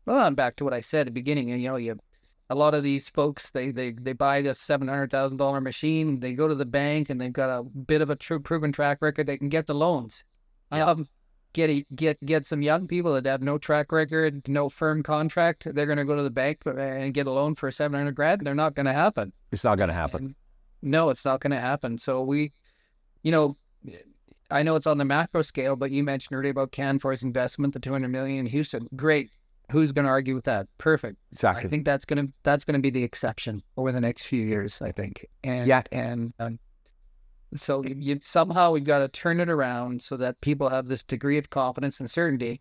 Well, and back to what I said at the beginning, a lot of these folks, they buy this $700,000 machine, they go to the bank, and they've got a bit of a true proven track record. They can get the loans. Yeah. Get some young people that have no track record, no firm contract. They're going to go to the bank and get a loan for $700,000. They're not going to happen. It's not going to happen. No, it's not going to happen. So I know it's on the macro scale, but you mentioned earlier about Canfor's investment, the $200 million in Houston. Great. Who's going to argue with that? Perfect. Exactly. I think that's going to be the exception over the next few years, I think. So somehow we've got to turn it around so that people have this degree of confidence and certainty,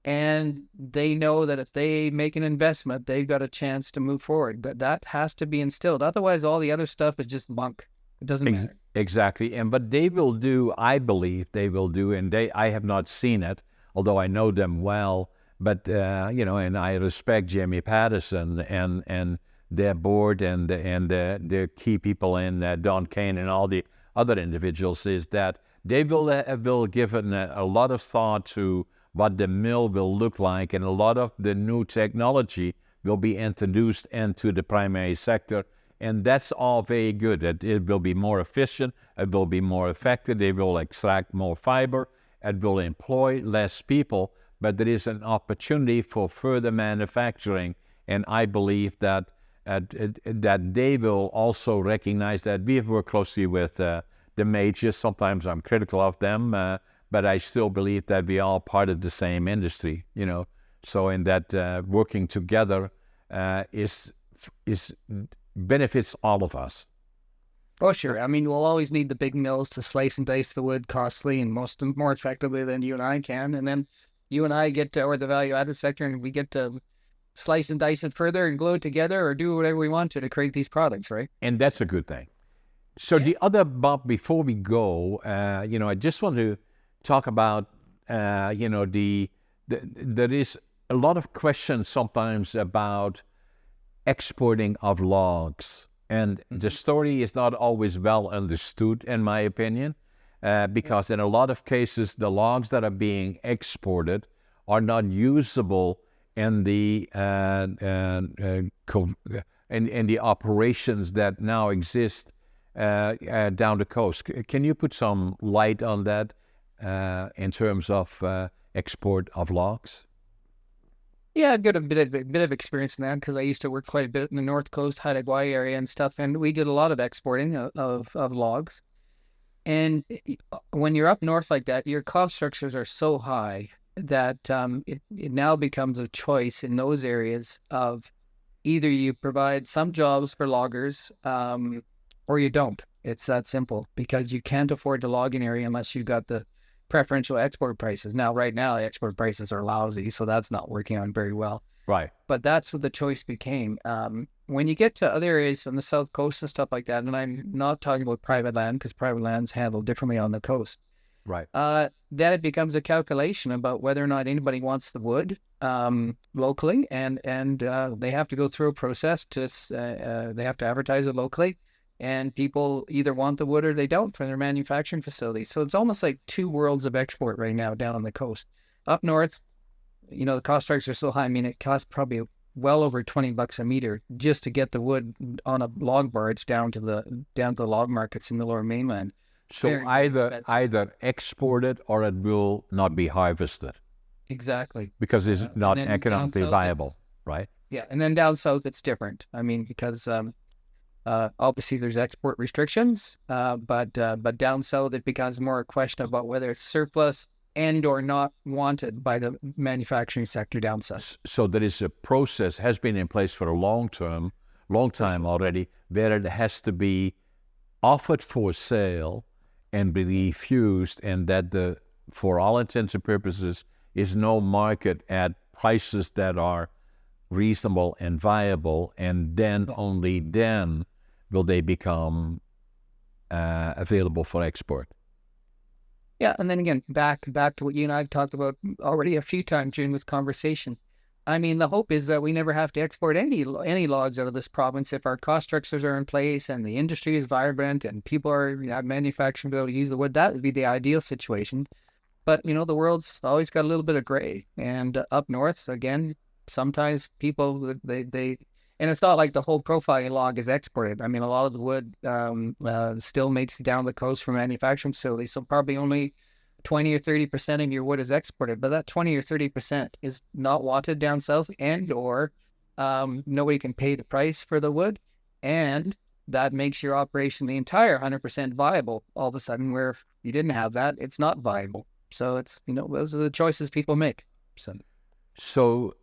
and they know that if they make an investment, they've got a chance to move forward. But that has to be instilled. Otherwise, all the other stuff is just bunk. It doesn't matter. Exactly. And but they will do, I believe they will do, and I have not seen it, although I know them well. But and I respect Jamie Patterson and their board and the key people in Don Kane and all the other individuals, is that they will give a lot of thought to what the mill will look like, and a lot of the new technology will be introduced into the primary sector, and that's all very good. It will be more efficient, it will be more effective, they will extract more fiber, it will employ less people, but there is an opportunity for further manufacturing, and I believe that they will also recognize that. We have worked closely with the majors. Sometimes I'm critical of them, but I still believe that we are all part of the same industry, So in that working together is benefits all of us. Oh, sure. I mean, we'll always need the big mills to slice and dice the wood costly and more effectively than you and I can. And then you and I get to, or the value-added sector, and we get to slice and dice it further and glue it together or do whatever we want to create these products, right? And that's a good thing. So the other, Bob, before we go, I just want to talk about, there is a lot of questions sometimes about exporting of logs. And the story is not always well understood, in my opinion, because in a lot of cases, the logs that are being exported are not usable in the operations that now exist down the coast. Can you put some light on that in terms of export of logs? Yeah, I've got a bit of experience in that because I used to work quite a bit in the North Coast, Haida area and stuff, and we did a lot of exporting of logs. And when you're up north like that, your cost structures are so high that it now becomes a choice in those areas of either you provide some jobs for loggers or you don't. It's that simple because you can't afford to log an area unless you've got the preferential export prices. Now, right now, the export prices are lousy, so that's not working out very well. Right. But that's what the choice became. When you get to other areas on the south coast and stuff like that, and I'm not talking about private land because private land's handled differently on the coast, Right. then it becomes a calculation about whether or not anybody wants the wood locally, and they have to go through a process to they have to advertise it locally, and people either want the wood or they don't from their manufacturing facilities. So it's almost like two worlds of export right now down on the coast. Up north, the cost structures are so high. I mean, it costs probably well over $20 a meter just to get the wood on a log barge down to the log markets in the Lower Mainland. So Very expensive. either export it or it will not be harvested Exactly. because it's And not then down economically south, viable, right? yeah, and then down south it's different. I mean, because obviously there's export restrictions, but down south it becomes more a question about whether it's surplus and or not wanted by the manufacturing sector down south. So there is a process has been in place for a long time already, where it has to be offered for sale and be refused, and that for all intents and purposes, is no market at prices that are reasonable and viable, and then only then will they become available for export. Yeah, and then again, back to what you and I have talked about already a few times during this conversation. I mean, the hope is that we never have to export any logs out of this province if our cost structures are in place and the industry is vibrant and people have manufacturing to be able to use the wood. That would be the ideal situation. But the world's always got a little bit of gray. And up north, again, sometimes people and it's not like the whole profile log is exported. I mean, a lot of the wood still makes it down the coast from manufacturing facilities. So probably only 20 or 30% of your wood is exported, but that 20 or 30% is not wanted down south, and or nobody can pay the price for the wood, and that makes your operation the entire 100% viable all of a sudden, where if you didn't have that, it's not viable. So it's those are the choices people make. So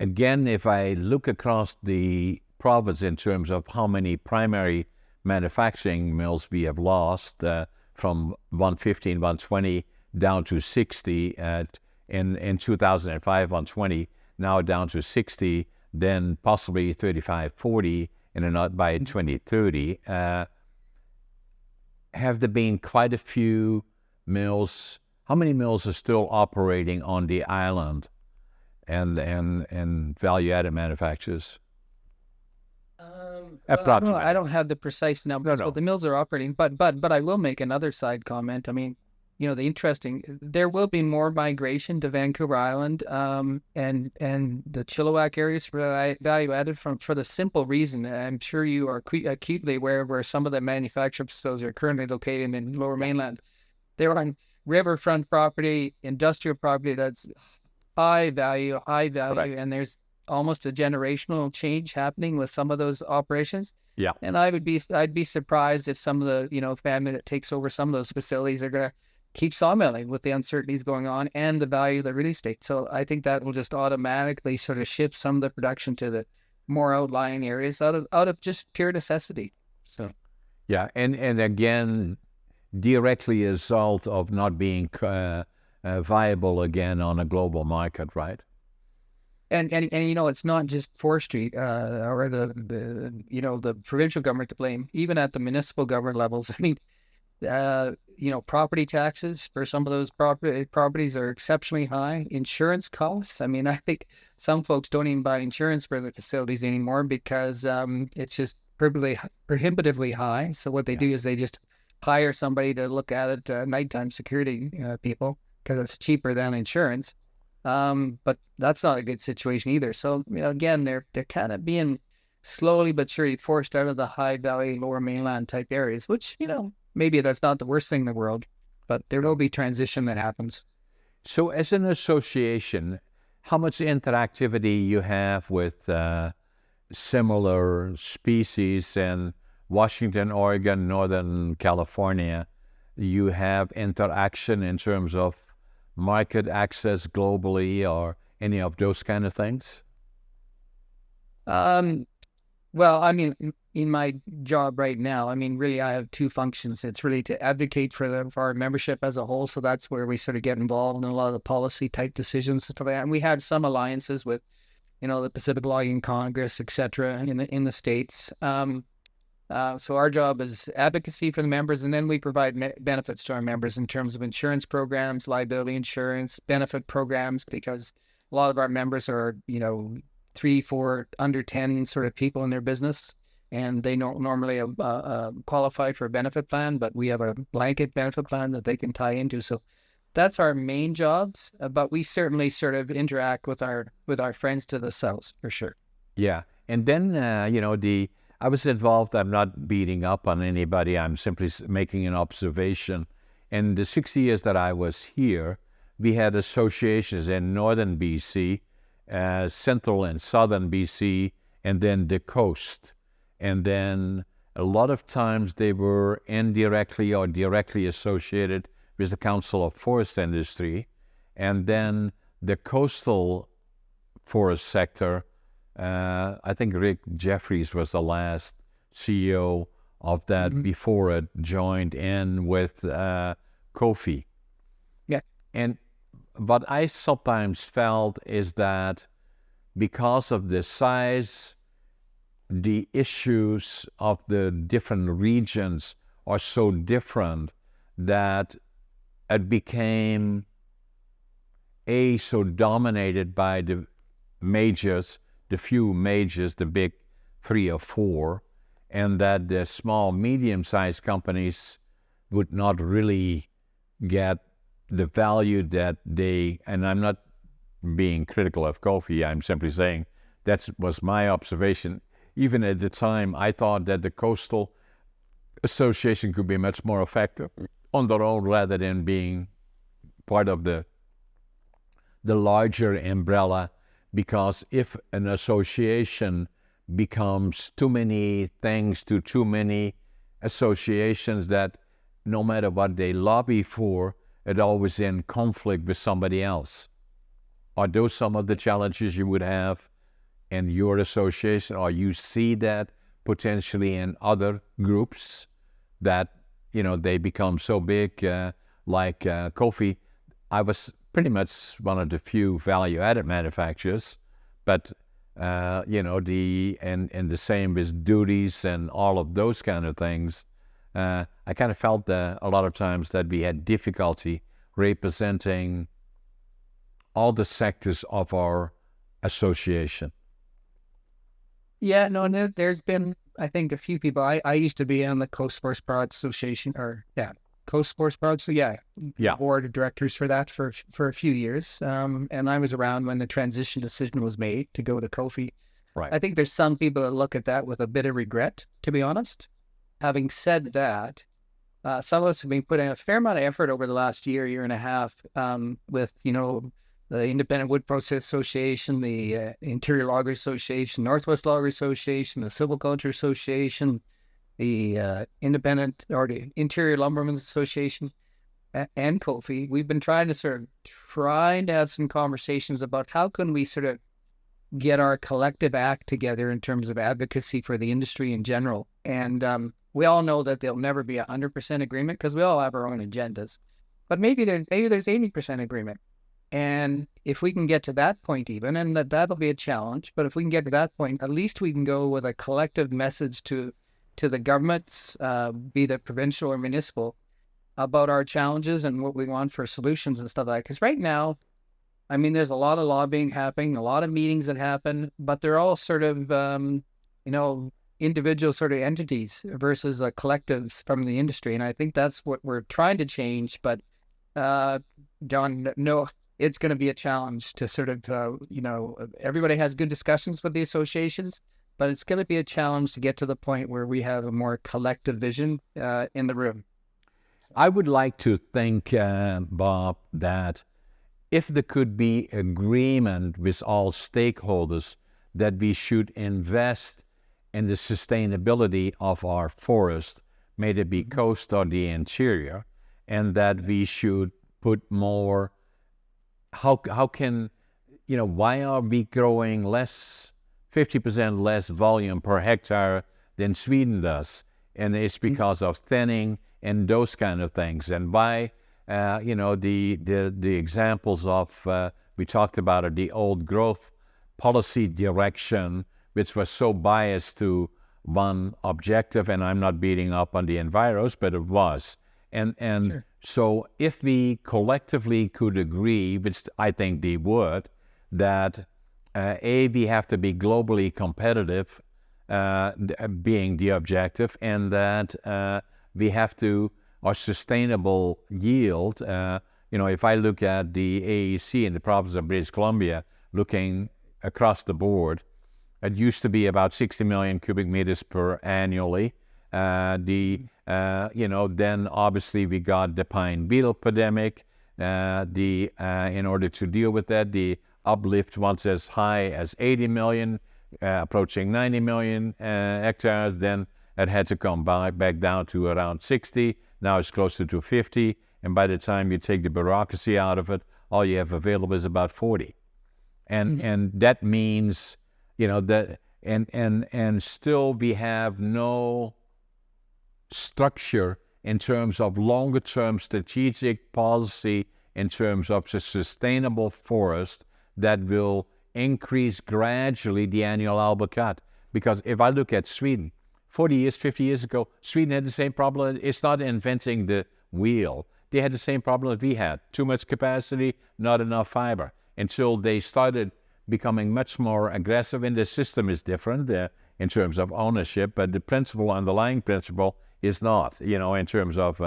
again, if I look across the province in terms of how many primary manufacturing mills we have lost, from 115, 120 down to 60 in 2005, 120, now down to 60, then possibly 35, 40 by 2030. Have there been quite a few mills? How many mills are still operating on the island and value-added manufacturers? I don't have the precise numbers, No. but the mills are operating. But I will make another side comment. I mean, there will be more migration to Vancouver Island and the Chilliwack areas for value added for the simple reason. I'm sure you are acutely aware of where some of the manufacturing facilities are currently located in Lower Mainland. They're on riverfront property, industrial property that's high value, right. And there's almost a generational change happening with some of those operations. Yeah. And I'd be surprised if some of the, family that takes over some of those facilities are going to keep sawmilling with the uncertainties going on and the value of the real estate. So I think that will just automatically sort of shift some of the production to the more outlying areas out of just pure necessity. So. Yeah. And again, directly a result of not being viable again on a global market, right? And it's not just forestry or the provincial government to blame. Even at the municipal government levels, I mean, property taxes for some of those properties are exceptionally high. Insurance costs. I mean, I think some folks don't even buy insurance for their facilities anymore because it's just prohibitively high. So what they do is they just hire somebody to look at it, nighttime security people, because it's cheaper than insurance. But that's not a good situation either. So, again, they're kind of being slowly but surely forced out of the high valley, Lower Mainland type areas, which, maybe that's not the worst thing in the world, but there will be transition that happens. So as an association, how much interactivity you have with similar species in Washington, Oregon, Northern California? You have interaction in terms of market access globally or any of those kind of things? Well, I mean, in my job right now, I mean, really, I have two functions. It's really to advocate for our membership as a whole. So that's where we sort of get involved in a lot of the policy type decisions and stuff like that. And we had some alliances with, the Pacific Logging Congress, et cetera, in the States. So our job is advocacy for the members, and then we provide benefits to our members in terms of insurance programs, liability insurance, benefit programs, because a lot of our members are, 3, 4, under 10 sort of people in their business, and they don't normally qualify for a benefit plan, but we have a blanket benefit plan that they can tie into. So that's our main jobs, but we certainly sort of interact with our friends to the south, for sure. Yeah. And then, I was involved. I'm not beating up on anybody. I'm simply making an observation. In the 6 years that I was here, we had associations in northern BC, central and southern BC, and then the coast. And then a lot of times they were indirectly or directly associated with the Council of Forest Industry. And then the coastal forest sector, I think Rick Jeffries was the last CEO of that before it joined in with Kofi. Yeah. And what I sometimes felt is that because of the size, the issues of the different regions are so different that it became so dominated by the majors, the few majors, the big 3 or 4, and that the small, medium-sized companies would not really get the value that they, and I'm not being critical of Kofi, I'm simply saying that was my observation. Even at the time, I thought that the Coastal Association could be much more effective on their own rather than being part of the larger umbrella, because if an association becomes too many things to too many associations, that no matter what they lobby for, it always in conflict with somebody else. Are those some of the challenges you would have in your association, or you see that potentially in other groups that, they become so big, like Kofi? I was pretty much one of the few value-added manufacturers, but the same with duties and all of those kind of things. I kind of felt that a lot of times that we had difficulty representing all the sectors of our association. Yeah, no, and there's been, I think, a few people. I used to be on the Coast Forest Products Association, Coast Forest Products. So yeah, board of directors for that for a few years. And I was around when the transition decision was made to go to Kofi. Right. I think there's some people that look at that with a bit of regret, to be honest. Having said that, some of us have been putting a fair amount of effort over the last year and a half, with, the Independent Wood Process Association, the Interior Loggers Association, Northwest Loggers Association, the Silviculture Association, the Independent or the Interior Lumbermen's Association, and Kofi. We've been trying to have some conversations about how can we sort of get our collective act together in terms of advocacy for the industry in general. And we all know that there'll never be 100% agreement because we all have our own agendas. But maybe there's 80% agreement. And if we can get to that point even, and that'll be a challenge, but if we can get to that point, at least we can go with a collective message to the governments, be they provincial or municipal, about our challenges and what we want for solutions and stuff like that. Because right now, I mean, there's a lot of lobbying happening, a lot of meetings that happen, but they're all sort of, individual sort of entities versus collectives from the industry. And I think that's what we're trying to change. But, John, no, it's going to be a challenge to sort of, everybody has good discussions with the associations, but it's going to be a challenge to get to the point where we have a more collective vision in the room. I would like to think, Bob, that if there could be agreement with all stakeholders that we should invest in the sustainability of our forest, may it be coast or the interior, and that we should put more, how can, why are we growing 50% less volume per hectare than Sweden does? And it's because of thinning and those kind of things. And why, the examples of, we talked about it, the old growth policy direction, which was so biased to one objective, and I'm not beating up on the enviros, but it was. And Sure. So if we collectively could agree, which I think they would, that we have to be globally competitive, being the objective, and that we have to, our sustainable yield, if I look at the AEC in the province of British Columbia, looking across the board, it used to be about 60 million cubic meters per annually. Then obviously we got the pine beetle pandemic. In order to deal with that, the uplift was as high as 80 million, approaching 90 million hectares. Then it had to come back down to around 60. Now it's closer to 50. And by the time you take the bureaucracy out of it, all you have available is about 40. And that means, that and still we have no structure in terms of longer term strategic policy in terms of the sustainable forest that will increase gradually the annual output cut. Because if I look at Sweden, 40 years, 50 years ago, Sweden had the same problem. It's not inventing the wheel. They had the same problem that we had. Too much capacity, not enough fiber. Until they started becoming much more aggressive, and the system is different in terms of ownership, but the underlying principle is not, in terms of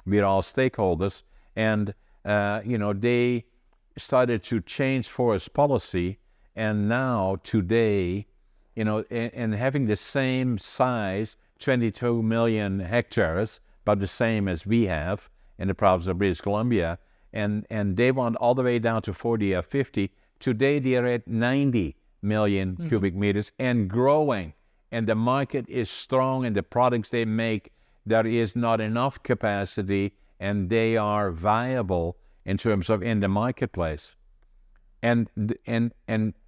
we're all stakeholders. And, they started to change forest policy, and now today, and having the same size, 22 million hectares, about the same as we have in the province of British Columbia, and they want all the way down to 40 or 50. Today they are at 90 million cubic meters and growing, and the market is strong, and the products they make, there is not enough capacity, and they are viable in terms of in the marketplace. And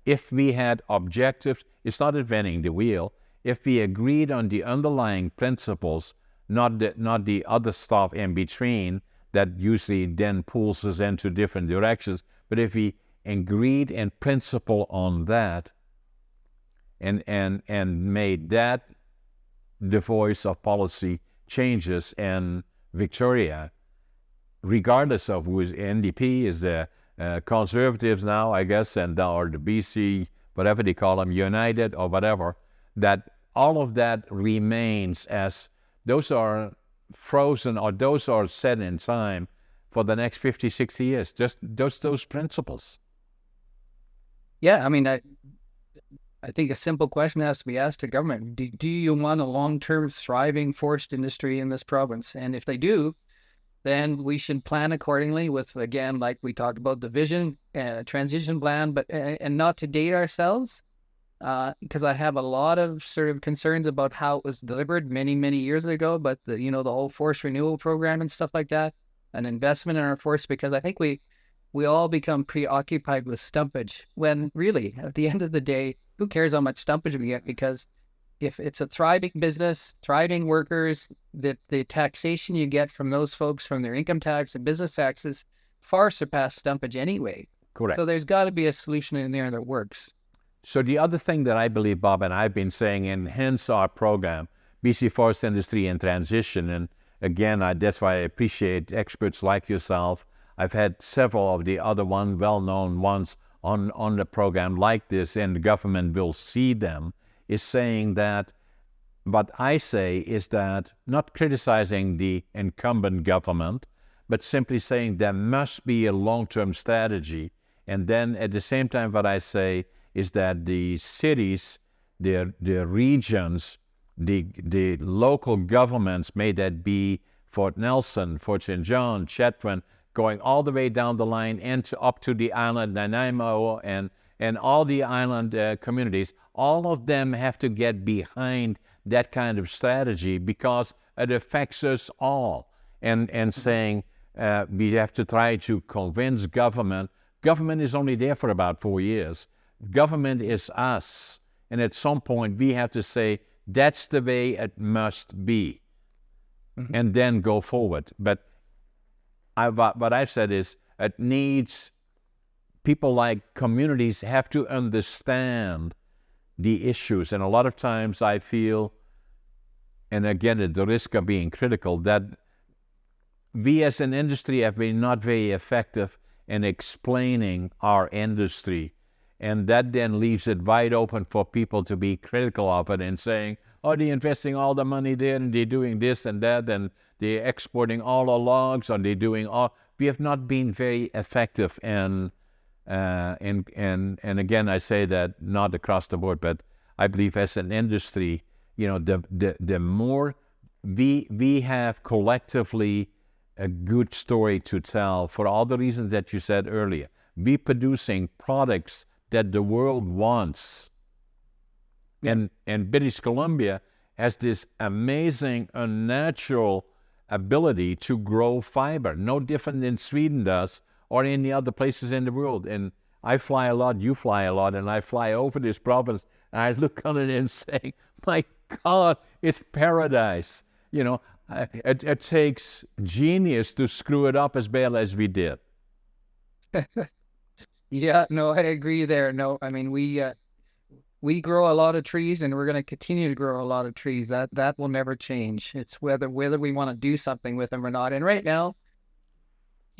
if we had objectives, it's not inventing the wheel. If we agreed on the underlying principles, not the other stuff in between that usually then pulls us into different directions, but if we agreed in principle on that and made that the voice of policy changes in Victoria, regardless of who is NDP, is the Conservatives now, I guess, and or the BC, whatever they call them, United or whatever, that all of that remains as those are frozen or those are set in time for the next 50, 60 years, just those principles. Yeah, I mean, I think a simple question has to be asked to government. Do you want a long-term thriving forest industry in this province? And if they do, then we should plan accordingly with, again, like we talked about, the vision and transition plan, but and not to date ourselves, because I have a lot of sort of concerns about how it was delivered many, many years ago, but the whole forest renewal program and stuff like that, an investment in our forest, because I think we all become preoccupied with stumpage, when really, at the end of the day, who cares how much stumpage we get? Because if it's a thriving business, thriving workers, the taxation you get from those folks from their income tax and business taxes far surpass stumpage anyway. Correct. So there's got to be a solution in there that works. So the other thing that I believe, Bob, and I've been saying, and hence our program, BC Forest Industry in Transition, and again, that's why I appreciate experts like yourself. I've had several of the other well-known ones on the program like this, and the government will see them, is saying that, what I say is that, not criticizing the incumbent government, but simply saying there must be a long-term strategy. And then at the same time, what I say is that the cities, the regions, the local governments, may that be Fort Nelson, Fort St. John, Chetwynd, going all the way down the line and up to the island Nanaimo and all the island communities. All of them have to get behind that kind of strategy because it affects us all. And saying we have to try to convince government. Government is only there for about 4 years. Government is us. And at some point, we have to say, that's the way it must be. And then go forward. But what I've said is, it needs people like communities have to understand the issues. And a lot of times I feel, and again, at the risk of being critical, that we as an industry have been not very effective in explaining our industry. And that then leaves it wide open for people to be critical of it and saying, oh, they're investing all the money there and they're doing this and that and they're exporting all the logs and they're doing all. We have not been very effective and again, I say that not across the board, but I believe as an industry, the more we have collectively a good story to tell for all the reasons that you said earlier. Be producing products that the world wants. And British Columbia has this amazing, unnatural ability to grow fiber, no different than Sweden does or any other places in the world. And I fly a lot, you fly a lot, and I fly over this province, and I look on it and say, my God, it's paradise. It takes genius to screw it up as bad as we did. Yeah, no, I agree there. No, I mean, we grow a lot of trees and we're going to continue to grow a lot of trees. That will never change. It's whether we want to do something with them or not. And right now,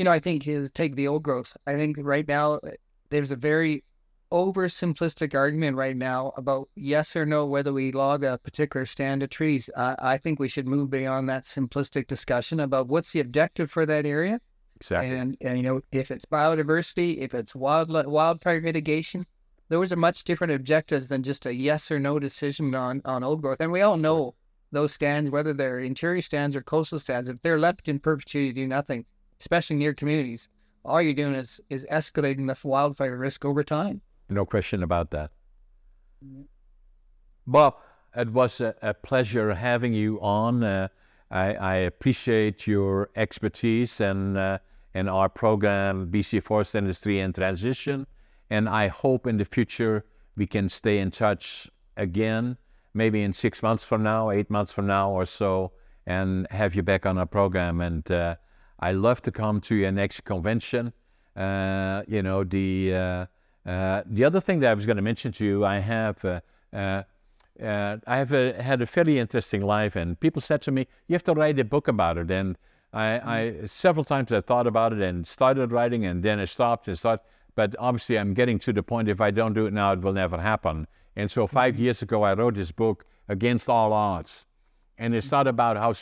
I think take the old growth. I think right now there's a very oversimplistic argument right now about yes or no whether we log a particular stand of trees. I think we should move beyond that simplistic discussion about what's the objective for that area. Exactly. And if it's biodiversity, if it's wildfire mitigation, those are much different objectives than just a yes or no decision on old growth. And we all know those stands, whether they're interior stands or coastal stands, if they're left in perpetuity to do nothing, especially near communities, all you're doing is escalating the wildfire risk over time. No question about that. Bob, it was a pleasure having you on. I appreciate your expertise in our program, BC Forest Industry and Transition. And I hope in the future we can stay in touch again, maybe in 6 months from now, 8 months from now or so, and have you back on our program. And I love to come to your next convention. The other thing that I was going to mention to you, I have had a fairly interesting life, and people said to me, you have to write a book about it. And I several times I thought about it and started writing, and then I stopped and started. But obviously I'm getting to the point, if I don't do it now, it will never happen. And so 5 years ago, I wrote this book, Against All Odds. And it's not about how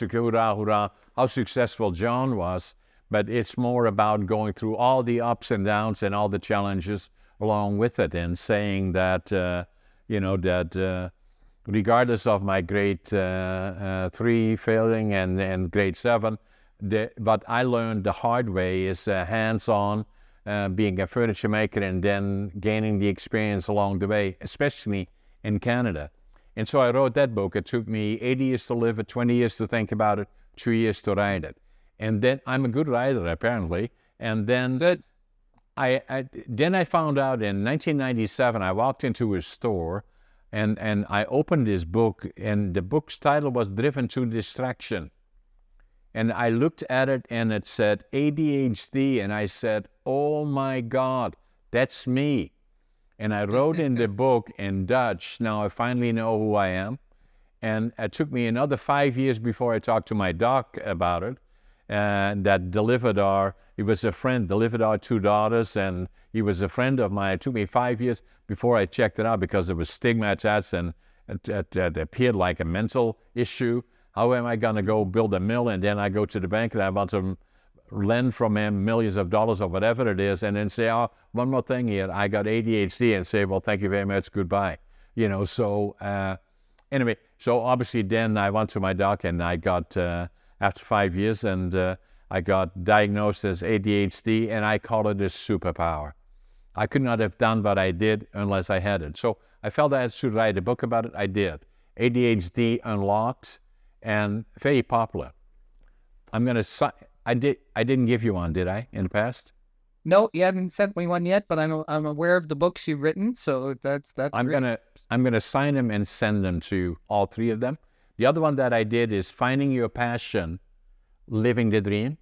successful John was, but it's more about going through all the ups and downs and all the challenges along with it, and saying that, regardless of my grade 3 failing and grade 7, what I learned the hard way is hands-on, being a furniture maker and then gaining the experience along the way, especially in Canada. And so I wrote that book. It took me 80 years to live it, 20 years to think about it, 2 years to write it. And then I'm a good writer, apparently. And then I found out in 1997, I walked into a store and I opened this book, and the book's title was Driven to Distraction. And I looked at it and it said ADHD, and I said, oh my God, that's me. And I wrote in the book in Dutch, now I finally know who I am. And it took me another 5 years before I talked to my doc about it. And that delivered our 2 daughters, and he was a friend of mine. It took me 5 years before I checked it out because there was stigma attached, and it appeared like a mental issue. How am I going to go build a mill, and then I go to the bank and I want to lend from him millions of dollars or whatever it is, and then say, oh, one more thing here, I got ADHD, and say, well, thank you very much, goodbye. Anyway, so obviously then I went to my doc, and I got, after 5 years, and I got diagnosed as ADHD, and I call it a superpower. I could not have done what I did unless I had it. So I felt I should write a book about it. I did. ADHD Unlocked, and very popular. I didn't give you one, did I, in the past? No, you haven't sent me one yet, but I'm aware of the books you've written, so that's I'm great. gonna sign them and send them to all three of them. The other one that I did is Finding Your Passion, Living the Dream.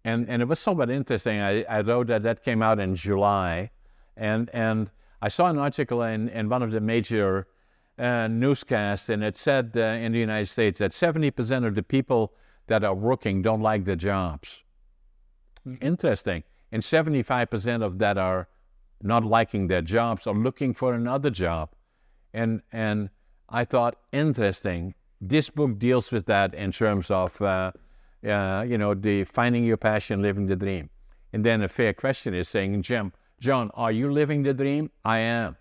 And it was somewhat interesting. I wrote that came out in July, and I saw an article in one of the major newscasts, and it said in the United States that 70% of the people that are working don't like their jobs. Interesting. And 75% of that are not liking their jobs or looking for another job. And I thought, interesting. This book deals with that in terms of the finding your passion, living the dream. And then a fair question is saying, John, are you living the dream? I am.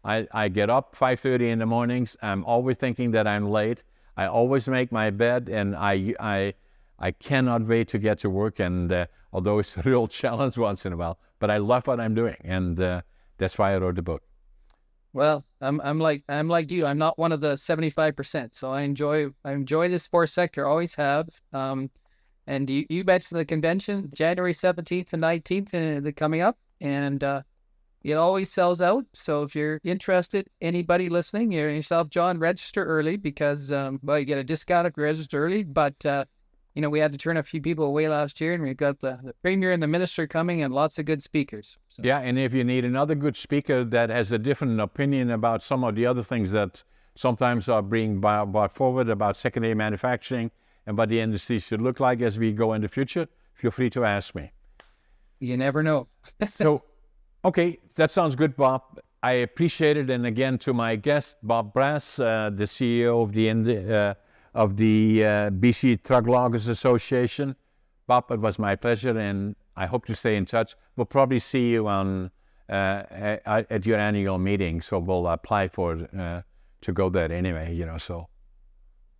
I get up 5:30 in the mornings. I'm always thinking that I'm late. I always make my bed, and I cannot wait to get to work. And although it's a real challenge once in a while, but I love what I'm doing, and that's why I wrote the book. Well, I'm like you. I'm not one of the 75%. So I enjoy the sports sector. Always have. And you mentioned the convention, January 17th and 19th, coming up, and it always sells out. So if you're interested, anybody listening, yourself, John, register early because you get a discount if you register early. But we had to turn a few people away last year, and we've got the Premier and the Minister coming and lots of good speakers. So. Yeah, and if you need another good speaker that has a different opinion about some of the other things that sometimes are being brought forward about secondary manufacturing and what the industry should look like as we go in the future, feel free to ask me. You never know. So, okay, that sounds good, Bob. I appreciate it. And again, to my guest, Bob Brash, the CEO of the BC Truck Loggers Association. Bob, it was my pleasure, and I hope to stay in touch. We'll probably see you at your annual meeting, so we'll apply to go there anyway, so.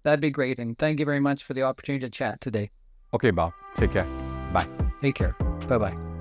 That'd be great, and thank you very much for the opportunity to chat today. Okay, Bob. Take care. Bye. Take care. Bye-bye.